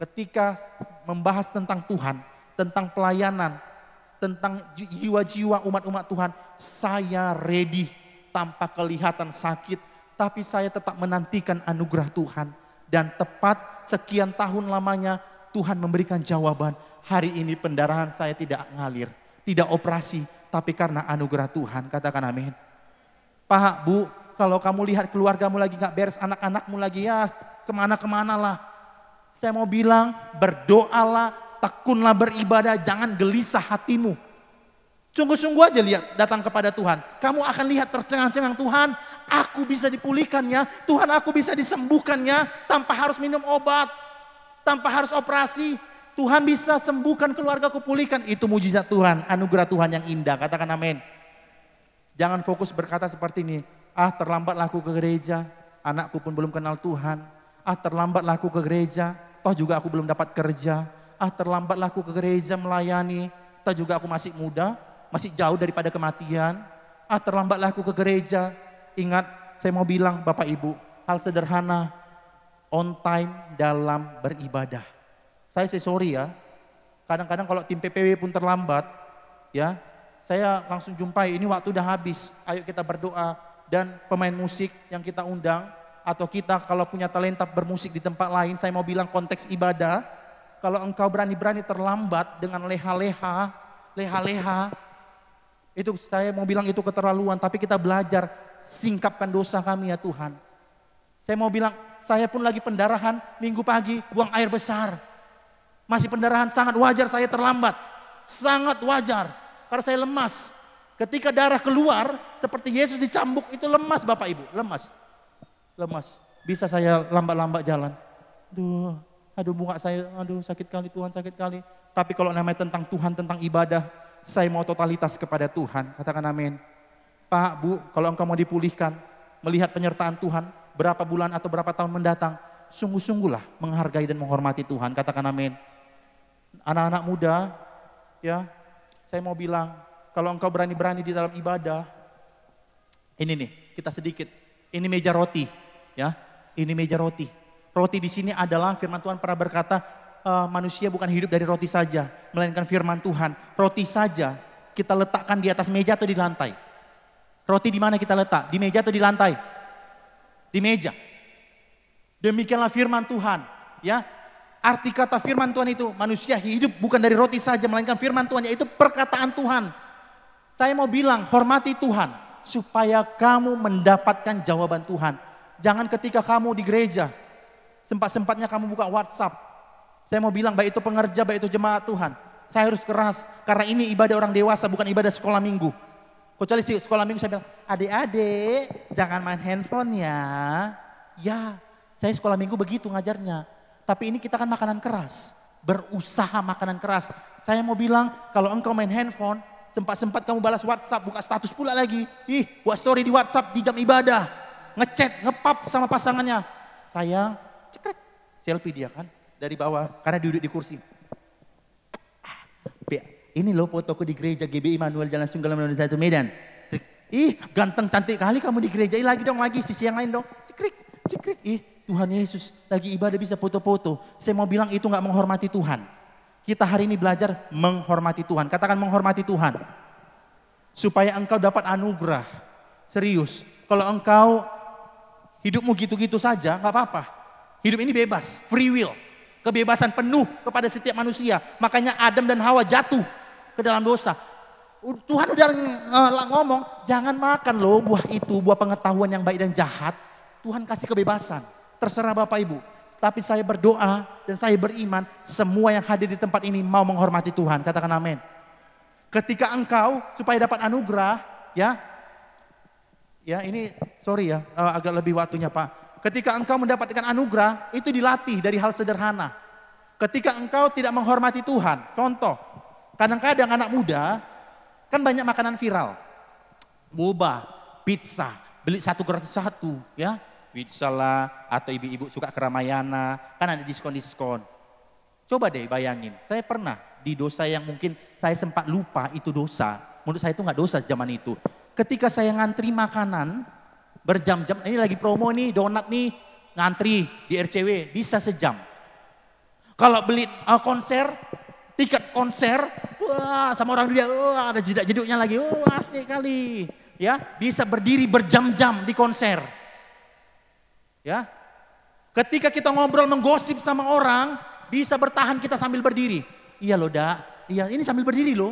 ketika membahas tentang Tuhan, tentang pelayanan, tentang jiwa-jiwa umat-umat Tuhan, saya ready tanpa kelihatan sakit, tapi saya tetap menantikan anugerah Tuhan. Dan tepat sekian tahun lamanya Tuhan memberikan jawaban. Hari ini pendarahan saya tidak ngalir, tidak operasi, tapi karena anugerah Tuhan. Katakan amin. Pak, Bu, kalau kamu lihat keluargamu lagi gak beres, anak-anakmu lagi ya kemana-kemana lah. Saya mau bilang berdoalah, tekunlah beribadah, jangan gelisah hatimu. Sungguh-sungguh aja lihat, datang kepada Tuhan. Kamu akan lihat tercengang-cengang, Tuhan aku bisa dipulihkannya, Tuhan aku bisa disembuhkannya tanpa harus minum obat, tanpa harus operasi. Tuhan bisa sembuhkan keluargaku, pulihkan. Itu mujizat Tuhan, anugerah Tuhan yang indah. Katakan amin. Jangan fokus berkata seperti ini, terlambatlah aku ke gereja, anakku pun belum kenal Tuhan. Terlambatlah aku ke gereja, toh juga aku belum dapat kerja. Terlambatlah aku ke gereja melayani, toh juga aku masih muda, masih jauh daripada kematian. Terlambatlah aku ke gereja. Ingat, saya mau bilang Bapak Ibu, hal sederhana, on time dalam beribadah. Saya sorry ya, Kadang-kadang kalau tim PPW pun terlambat, ya, saya langsung jumpai, ini waktu udah habis, ayo kita berdoa. Dan pemain musik yang kita undang, atau kita kalau punya talenta bermusik di tempat lain, saya mau bilang konteks ibadah, kalau engkau berani-berani terlambat dengan leha-leha, itu saya mau bilang itu keterlaluan, tapi kita belajar singkapkan dosa kami ya Tuhan. Saya mau bilang, saya pun lagi pendarahan, minggu pagi buang air besar. Masih pendarahan, sangat wajar saya terlambat. Sangat wajar, karena saya lemas. Ketika darah keluar, seperti Yesus dicambuk, itu lemas Bapak Ibu, lemas. Bisa saya lambat-lambat jalan. Aduh bunga saya, aduh sakit kali Tuhan, sakit kali. Tapi kalau namanya tentang Tuhan, tentang ibadah, saya mau totalitas kepada Tuhan. Katakan amin. Pak, Bu, kalau engkau mau dipulihkan, melihat penyertaan Tuhan, berapa bulan atau berapa tahun mendatang, sungguh-sungguhlah menghargai dan menghormati Tuhan. Katakan amin. Anak-anak muda, ya, saya mau bilang, kalau engkau berani-berani di dalam ibadah, ini nih, kita sedikit, ini meja roti, ya, ini meja roti. Roti di sini adalah firman Tuhan pernah berkata, manusia bukan hidup dari roti saja, melainkan firman Tuhan. Roti saja kita letakkan di atas meja atau di lantai? Roti di mana kita letak? Di meja atau di lantai? Di meja. Demikianlah firman Tuhan, ya. Arti kata firman Tuhan itu, manusia hidup bukan dari roti saja, melainkan firman Tuhan, yaitu perkataan Tuhan. Saya mau bilang, hormati Tuhan, supaya kamu mendapatkan jawaban Tuhan. Jangan ketika kamu di gereja, sempat-sempatnya kamu buka WhatsApp. Saya mau bilang, baik itu pengerja, baik itu jemaat Tuhan, saya harus keras, karena ini ibadah orang dewasa, bukan ibadah sekolah minggu. Kecuali sekolah minggu saya bilang, adik-adik jangan main handphone ya. Ya, saya sekolah minggu begitu ngajarnya. Tapi ini kita kan makanan keras, berusaha makanan keras. Saya mau bilang, kalau engkau main handphone, sempat-sempat kamu balas WhatsApp, buka status pula lagi. Buat story di WhatsApp di jam ibadah. Ngechat, ngepap sama pasangannya. Sayang, cekrek, selfie dia kan dari bawah, karena duduk di kursi. Ini loh fotoku di gereja GBI Manuel Jalan Sunggal Medan Medan. Ganteng cantik kali kamu di gereja. Lagi dong, lagi sisi yang lain dong. Cekrek. Tuhan Yesus lagi ibadah bisa foto-foto. Saya mau bilang itu gak menghormati Tuhan. Kita hari ini belajar menghormati Tuhan. Katakan menghormati Tuhan. Supaya engkau dapat anugerah. Serius. Kalau engkau hidupmu gitu-gitu saja gak apa-apa. Hidup ini bebas, free will. Kebebasan penuh kepada setiap manusia. Makanya Adam dan Hawa jatuh ke dalam dosa. Tuhan udah ngomong, jangan makan loh buah itu, buah pengetahuan yang baik dan jahat. Tuhan kasih kebebasan, terserah Bapak Ibu. Tapi saya berdoa dan saya beriman, semua yang hadir di tempat ini mau menghormati Tuhan. Katakan amin. Ketika engkau supaya dapat anugerah, ya ini sorry ya, agak lebih waktunya Pak. Ketika engkau mendapatkan anugerah, itu dilatih dari hal sederhana. Ketika engkau tidak menghormati Tuhan, contoh, kadang-kadang anak muda, kan banyak makanan viral. Boba, pizza, beli 1 gratis 1, ya. Pizza lah, atau ibu-ibu suka keramayana, kan ada diskon-diskon. Coba deh bayangin, saya pernah di dosa yang mungkin saya sempat lupa itu dosa. Menurut saya itu nggak dosa zaman itu. Ketika saya ngantri makanan, berjam-jam, ini lagi promo nih, donat nih, ngantri di RCW, bisa sejam. Kalau beli konser, tiket konser, wah sama orang dia, wah ada jedak-jeduknya lagi, wah asik kali. Ya, bisa berdiri berjam-jam di konser. Ya, ketika kita ngobrol menggosip sama orang, bisa bertahan kita sambil berdiri. Iya loh Dak, iya ini sambil berdiri loh.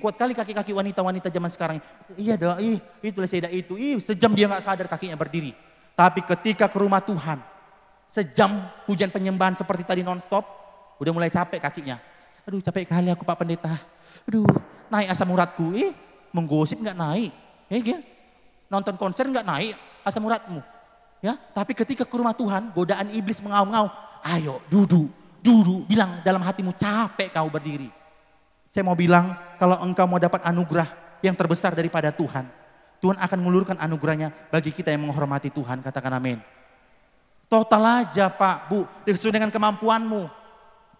Kuat kali kaki-kaki wanita-wanita zaman sekarang. Iya Dak, itulah saya Dak itu. Sejam dia gak sadar kakinya berdiri. Tapi ketika ke rumah Tuhan, sejam pujian penyembahan seperti tadi nonstop, udah mulai capek kakinya. Aduh capek kali aku Pak Pendeta. Aduh naik asam uratku. Menggosip gak naik. Nonton konser gak naik asam uratmu. Ya, tapi ketika ke rumah Tuhan, godaan iblis mengaum-ngaum. Ayo duduk. Bilang dalam hatimu, capek kau berdiri. Saya mau bilang, kalau engkau mau dapat anugerah yang terbesar daripada Tuhan, Tuhan akan mengulurkan anugerahnya bagi kita yang menghormati Tuhan. Katakan amin. Total aja Pak, Bu, sesuai dengan kemampuanmu.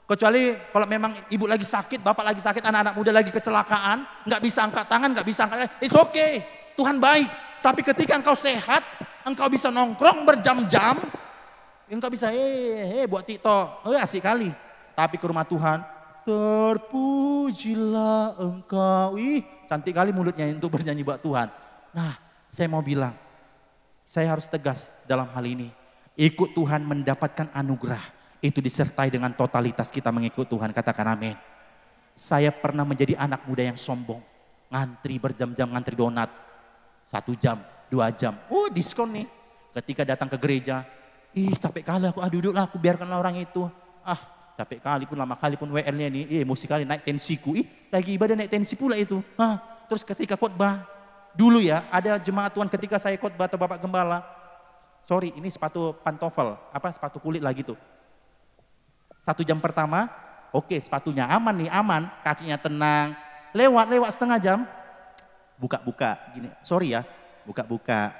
Kecuali kalau memang ibu lagi sakit, bapak lagi sakit, anak-anak muda lagi kecelakaan, nggak bisa angkat tangan, nggak bisa angkat, it's okay, Tuhan baik. Tapi ketika engkau sehat, engkau bisa nongkrong berjam-jam, engkau bisa buat TikTok, asik kali. Tapi ke rumah Tuhan, terpujilah Engkau. Ih, cantik kali mulutnya untuk bernyanyi buat Tuhan. Nah, saya mau bilang, saya harus tegas dalam hal ini. Ikut Tuhan mendapatkan anugerah, itu disertai dengan totalitas kita mengikut Tuhan. Katakan amin. Saya pernah menjadi anak muda yang sombong. Ngantri berjam-jam, ngantri donat. 1 jam, 2 jam. Oh, diskon nih. Ketika datang ke gereja, ih capek kali aku, duduklah aku biarkanlah orang itu. Capek kali pun, lama kali pun WL-nya nih, emosi kali, naik tensiku. Lagi ibadah naik tensi pula itu. Terus ketika khotbah, dulu ya ada jemaat Tuhan ketika saya khotbah atau Bapak Gembala. Sorry, ini sepatu pantofel, sepatu kulit lah gitu. 1 jam pertama, oke, sepatunya aman nih, aman, kakinya tenang. Lewat setengah jam, buka-buka gini. Sorry ya, buka-buka.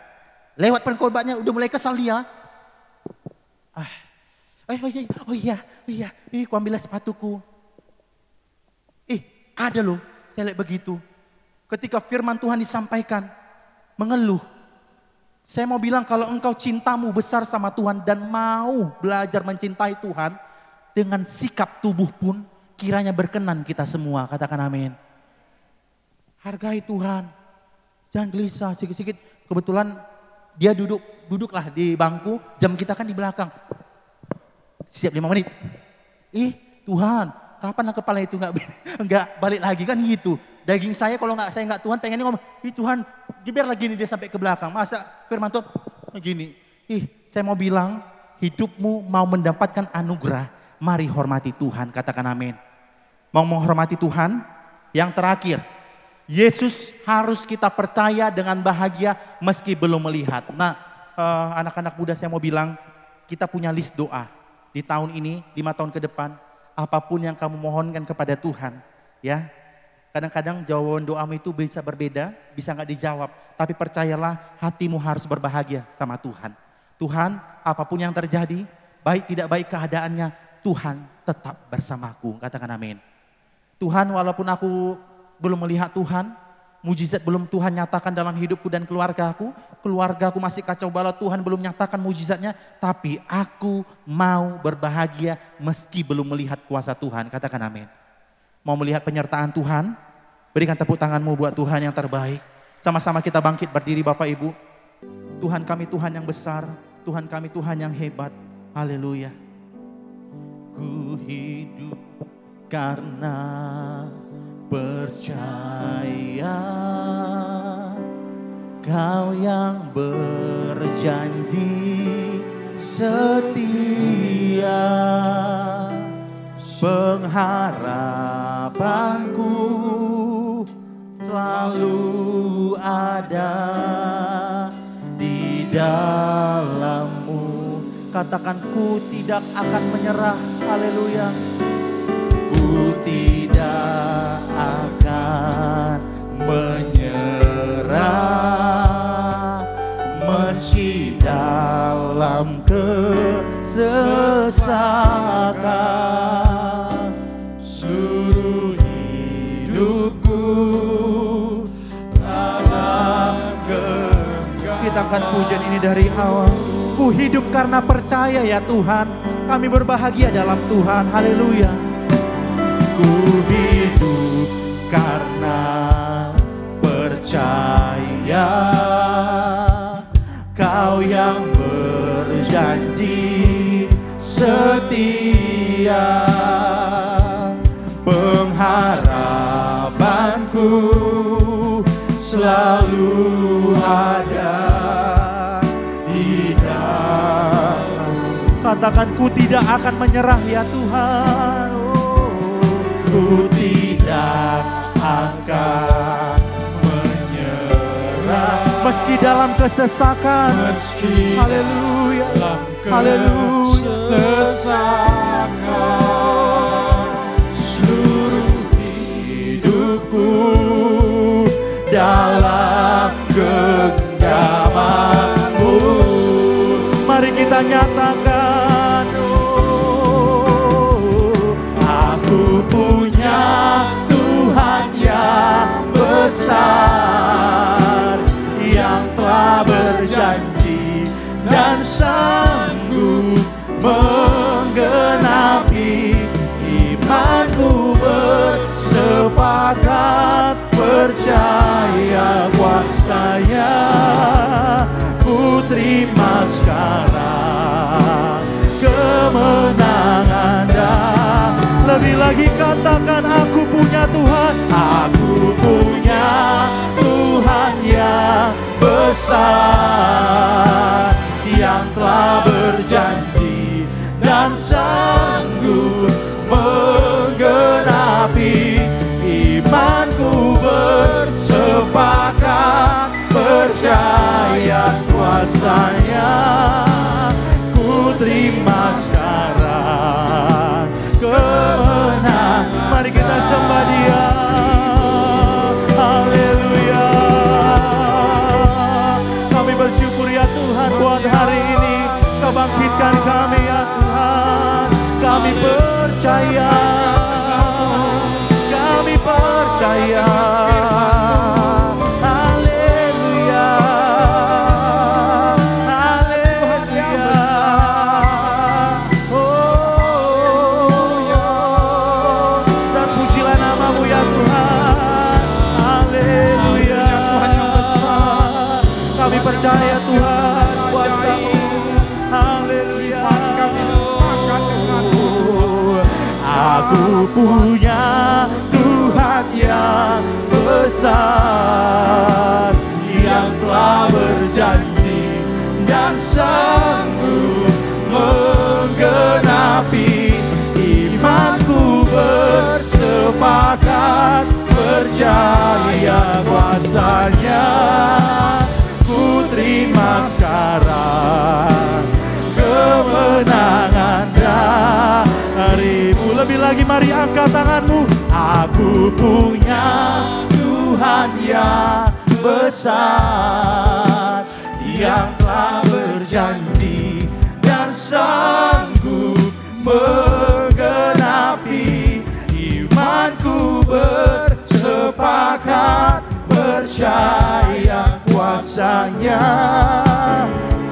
Lewat pengkhotbahnya udah mulai kesal dia. Oh iya, ku ambillah sepatuku. Ada loh, saya lihat begitu. Ketika firman Tuhan disampaikan, mengeluh. Saya mau bilang kalau engkau cintamu besar sama Tuhan dan mau belajar mencintai Tuhan, dengan sikap tubuh pun kiranya berkenan kita semua. Katakan amin. Hargai Tuhan. Jangan gelisah sedikit-sedikit. Kebetulan dia duduklah di bangku, jam kita kan di belakang. Siap 5 menit. Tuhan, kapan kepala itu enggak balik lagi kan gitu. Daging saya kalau saya enggak Tuhan pengennya ngomong, Tuhan, biar lagi nih dia sampai ke belakang. Masa firman Tuhan begini. Saya mau bilang, hidupmu mau mendapatkan anugerah. Mari hormati Tuhan, katakan amin. Mau menghormati Tuhan? Yang terakhir, Yesus harus kita percaya dengan bahagia meski belum melihat. Nah, anak-anak muda saya mau bilang, kita punya list doa. Di tahun ini, 5 tahun ke depan, apapun yang kamu mohonkan kepada Tuhan. Ya, kadang-kadang jawaban doamu itu bisa berbeda, bisa nggak dijawab. Tapi percayalah, hatimu harus berbahagia sama Tuhan. Tuhan, apapun yang terjadi, baik tidak baik keadaannya, Tuhan tetap bersamaku. Katakan amin. Tuhan, walaupun aku belum melihat Tuhan, mujizat belum Tuhan nyatakan dalam hidupku dan keluargaku masih kacau balau, Tuhan belum nyatakan mujizatnya, tapi aku mau berbahagia meski belum melihat kuasa Tuhan. Katakan amin. Mau melihat penyertaan Tuhan? Berikan tepuk tanganmu buat Tuhan yang terbaik. Sama-sama kita bangkit berdiri Bapak Ibu. Tuhan kami Tuhan yang besar, Tuhan kami Tuhan yang hebat. Haleluya. Ku hidup karena percaya Kau yang berjanji setia, pengharapanku selalu ada di dalam-Mu. Katakan, ku tidak akan menyerah. Haleluya. Ku tidak akan menyerah meski dalam kesesakan. Seluruh hidupku dalam genggam. Kita akan pujian ini dari awal. Ku hidup karena percaya ya Tuhan. Kami berbahagia dalam Tuhan. Haleluya. Ku hidup karena percaya Kau yang berjanji setia, pengharapanku selalu ada di dalam. Katakan, ku tidak akan menyerah ya Tuhan. Ku tidak akan menyerah meski dalam kesesakan. Haleluya. Haleluya. Kesesakan, seluruh hidupku dalam genggaman-Mu. Mari kita nyatakan, aku punya Tuhan yang besar, yang telah berjanji dan sanggup menggenapi imanku bersepakat percaya kuasa-Nya. Ku terima sekarang kemenangan dan lebih lagi katakan aku punya Tuhan. Aku punya Tuhan yang besar, yang telah berjanji dan sanggup menggenapi. Imanku bersepakat percaya kuasa-Nya. Ku terima sekarang kemenangan. Mari kita sembah Dia. Haleluya. Kami bersyukur ya Tuhan buat hari ini. Kau bangkitkan kami ya Tuhan. Kami percaya. Kami percaya. Haleluya. Haleluya. Oh, dan pujilah nama-Mu ya Tuhan. Haleluya. Kami percaya Tuhan kuasa-Mu. Haleluya. Aku punya Tuhan yang besar, yang telah berjanji dan sanggup menggenapi. Imanku bersepakat percaya kuasa-Nya. Ku terima sekarang kemenangan darimu. Lebih lagi mari angkat tanganmu. Aku punya Tuhan yang besar, yang telah berjanji dan sanggup menggenapi. Imanku bersepakat percaya kuasa-Nya.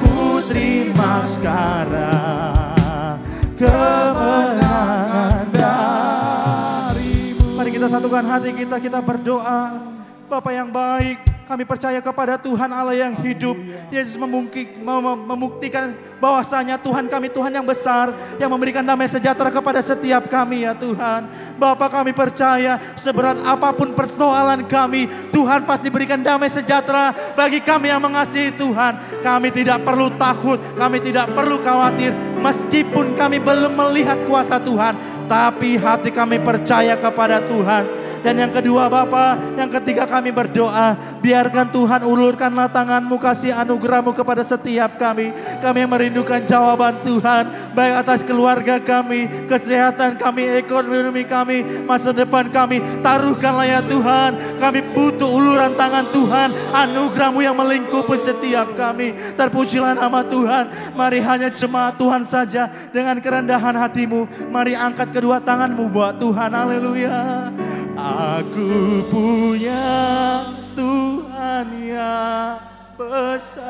Ku terima sekarang kemenangan darimu. Mari kita satukan hati kita, kita berdoa. Bapa yang baik, kami percaya kepada Tuhan Allah yang hidup. Yesus membuktikan bahwasanya Tuhan kami Tuhan yang besar, yang memberikan damai sejahtera kepada setiap kami ya Tuhan. Bapa, kami percaya seberat apapun persoalan kami, Tuhan pasti berikan damai sejahtera bagi kami yang mengasihi Tuhan. Kami tidak perlu takut, kami tidak perlu khawatir. Meskipun kami belum melihat kuasa Tuhan, tapi hati kami percaya kepada Tuhan. Dan yang kedua Bapa, yang ketiga kami berdoa, biarkan Tuhan ulurkanlah tangan-Mu, kasih anugerah-Mu kepada setiap kami. Kami yang merindukan jawaban Tuhan, baik atas keluarga kami, kesehatan kami, ekonomi kami, masa depan kami. Taruhkanlah ya Tuhan, kami butuh uluran tangan Tuhan, anugerah-Mu yang melingkupi setiap kami. Terpujilah nama Tuhan. Mari hanya jemaat Tuhan saja dengan kerendahan hatimu, mari angkat kedua tanganmu buat Tuhan. Haleluya. Aku punya Tuhan yang besar,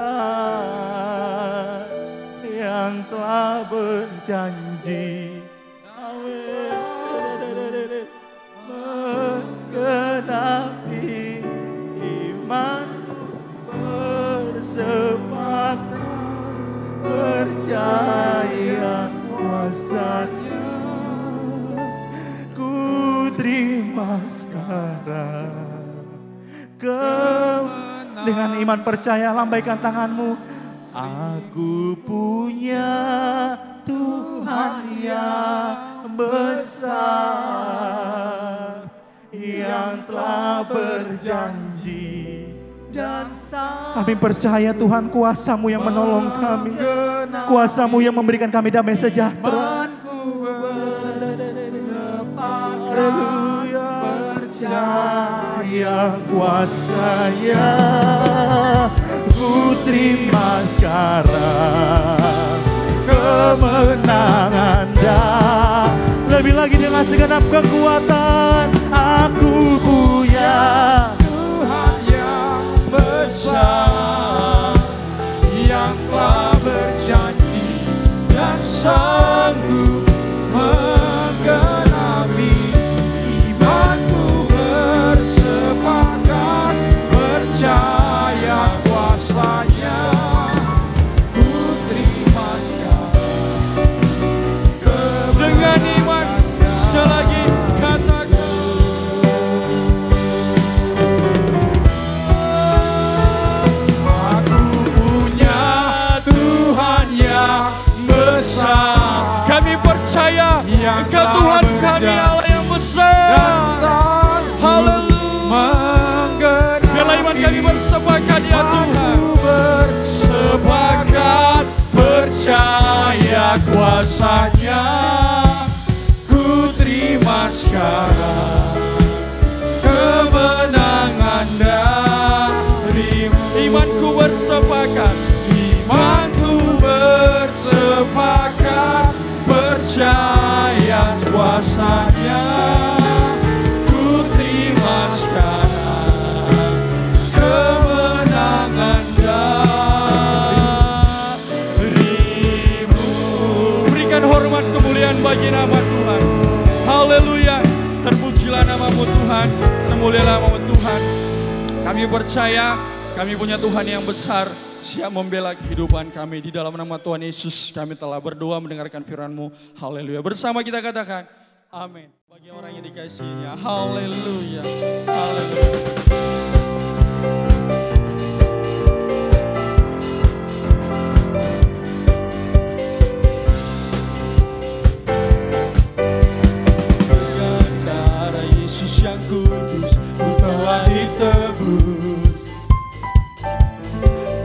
yang telah berjanji menggenapi. Imanku bersepakat percaya kuasa-Nya. Terima sekarang dengan iman percaya, lambaikan tanganmu. Aku punya Tuhan yang besar, yang telah berjanji dan kami percaya Tuhan kuasa-Mu yang menolong kami, kuasa-Mu yang memberikan kami damai sejahtera. Haleluya. Percaya kuasa-Nya. Ku terima sekarang kemenangan dan lebih lagi dengan segenap kekuatan. Aku punya Tuhan yang besar, yang telah berjanji dan sanggup menggenapi. Imanku kuasanya, ku terima sekarang kemenangan darimu. Imanku bersepakat, Imanku bersepakat, percaya kuasanya, ku terima sekarang kemenangan darimu. berikan hormat kemuliaan bagi nama Tuhan. Haleluya. Terpujilah namamu Tuhan, termulialah namamu Tuhan. Kami percaya kami punya Tuhan yang besar, siap membela kehidupan kami. Di dalam nama Tuhan Yesus kami telah berdoa mendengarkan firman-Mu. Haleluya. Bersama kita katakan amin. Bagi orang yang dikasihinya. Haleluya. Haleluya. Yang kudus, ku telah ditebus,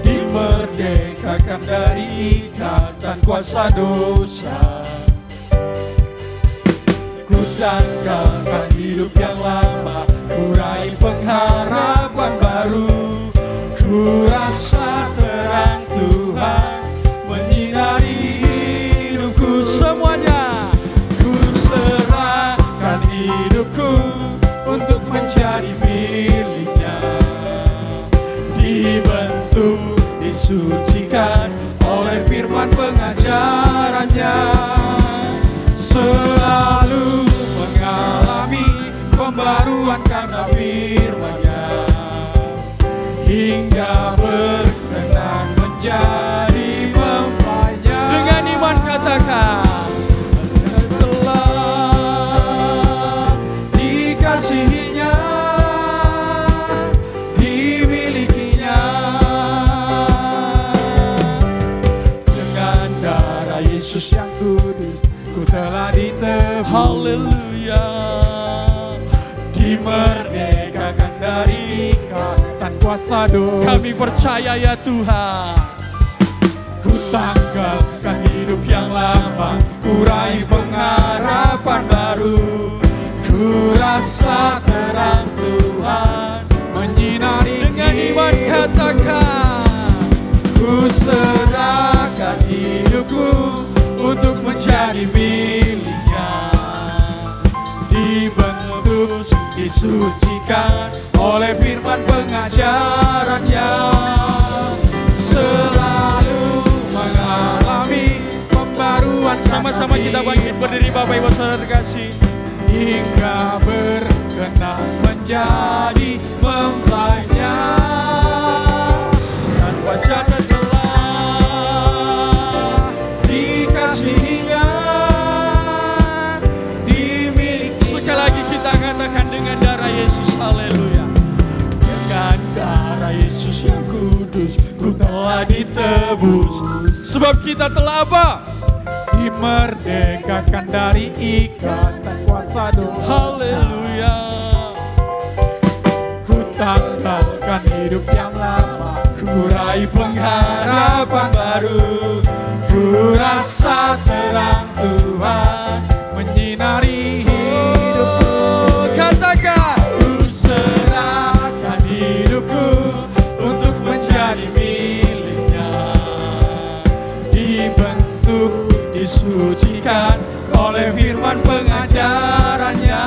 dimerdekakan dari ikatan kuasa dosa. Ku tanggalkan hidup yang lama, ku raih pengharapan baru. Ku rasa terang Tuhan menyinari hidupku semuanya. Ku serahkan hidupku untuk menjadi miliknya, dibentuk, disucikan oleh firman pengajarannya, selalu mengalami pembaruan karena firman-Nya, hingga berkenan menjadi mempelai-Nya. Dengan iman katakan, dikasihinya, dimilikinya, dengan darah Yesus yang kudus, ku telah ditebus. haleluya. Dimerdekakan dari ikatan kuasa dosa. Kami percaya ya Tuhan. Ku tanggalkan hidup yang lama, ku raih pengharapan baru. Ku rasa terang Tuhan menyinari Dengan iman katakan, ku serahkan hidupku untuk menjadi miliknya, dibentuk, disucikan oleh firman pengajarannya, selalu mengalami pembaruan. sama-sama kita bangkit berdiri Bapak Ibu Saudara terkasih. Hingga berkenan menjadi mempelai-Nya, tanpa cacat celah, dikasihinya, dimiliki. Sekali lagi kita katakan dengan darah Yesus, haleluya. Dengan darah Yesus yang kudus, ku telah ditebus. Sebab kita telah apa? Dimerdekakan dari ikatan kuasa dosa. Haleluya. Ku tanggalkan hidup yang lama, ku raih pengharapan baru. Ku rasa terang Tuhan menyinari hidupku. Katakan, Ku serahkan hidupku untuk menjadi miliknya, dibentuk, disucikan oleh firman pengajarannya,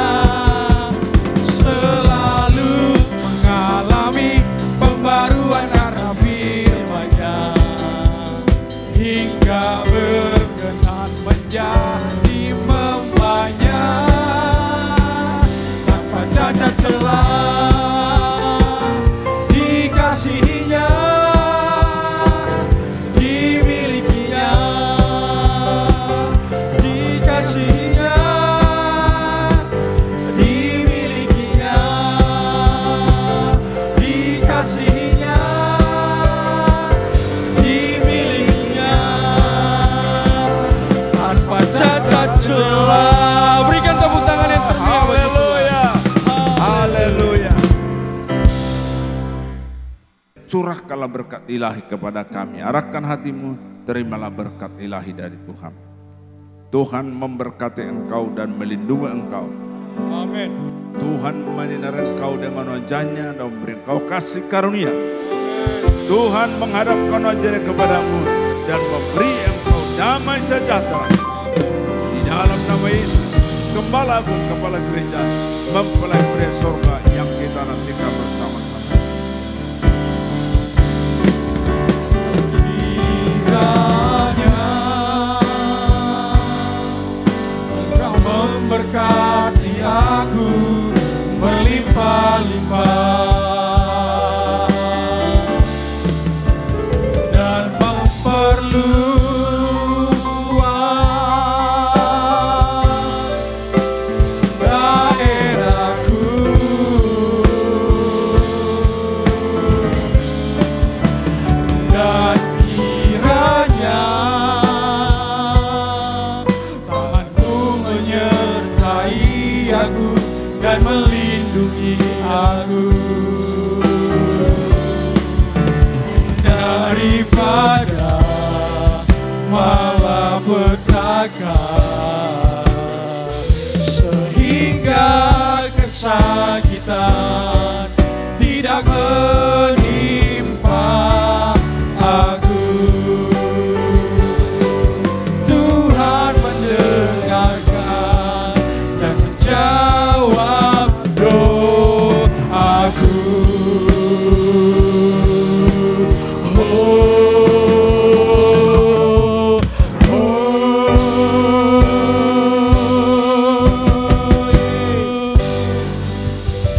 selalu mengalami pembaruan karena firman-Nya, hingga berkenan menjadi mempelai-Nya, tanpa cacat celah, dikasihinya, dimilikinya, dikasihinya, dimilikinya, dikasihinya, dimilikinya, tanpa cacat celah. berikan tepuk tangan yang termeriah bagi Tuhan. Haleluya. Curahkanlah berkat ilahi kepada kami. Arahkan hatimu, terimalah berkat ilahi dari Tuhan. Tuhan memberkati engkau dan melindungi engkau. Amin. Tuhan menyinari engkau dengan wajahnya dan memberi engkau kasih karunia. Tuhan menghadapkan wajahnya kepadamu dan memberi engkau damai sejahtera. Di dalam nama Yesus, Gembala Agung, Kepala Gereja, mempelai budaya surga yang kita nantikan bersama-sama. Kiranya Engkau memberkati aku berlimpah-limpah dan memperluas daerahku, dan kiranya tanganmu menyertai aku dan melindungi aku daripada malapetaka, sehingga kesakitan tidak menimpa aku. Tuhan mendengarkan dan menjawab doaku.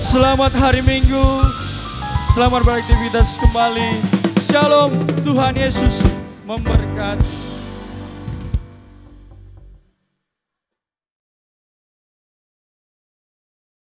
Selamat hari Minggu, selamat beraktivitas kembali. Shalom, Tuhan Yesus memberkati.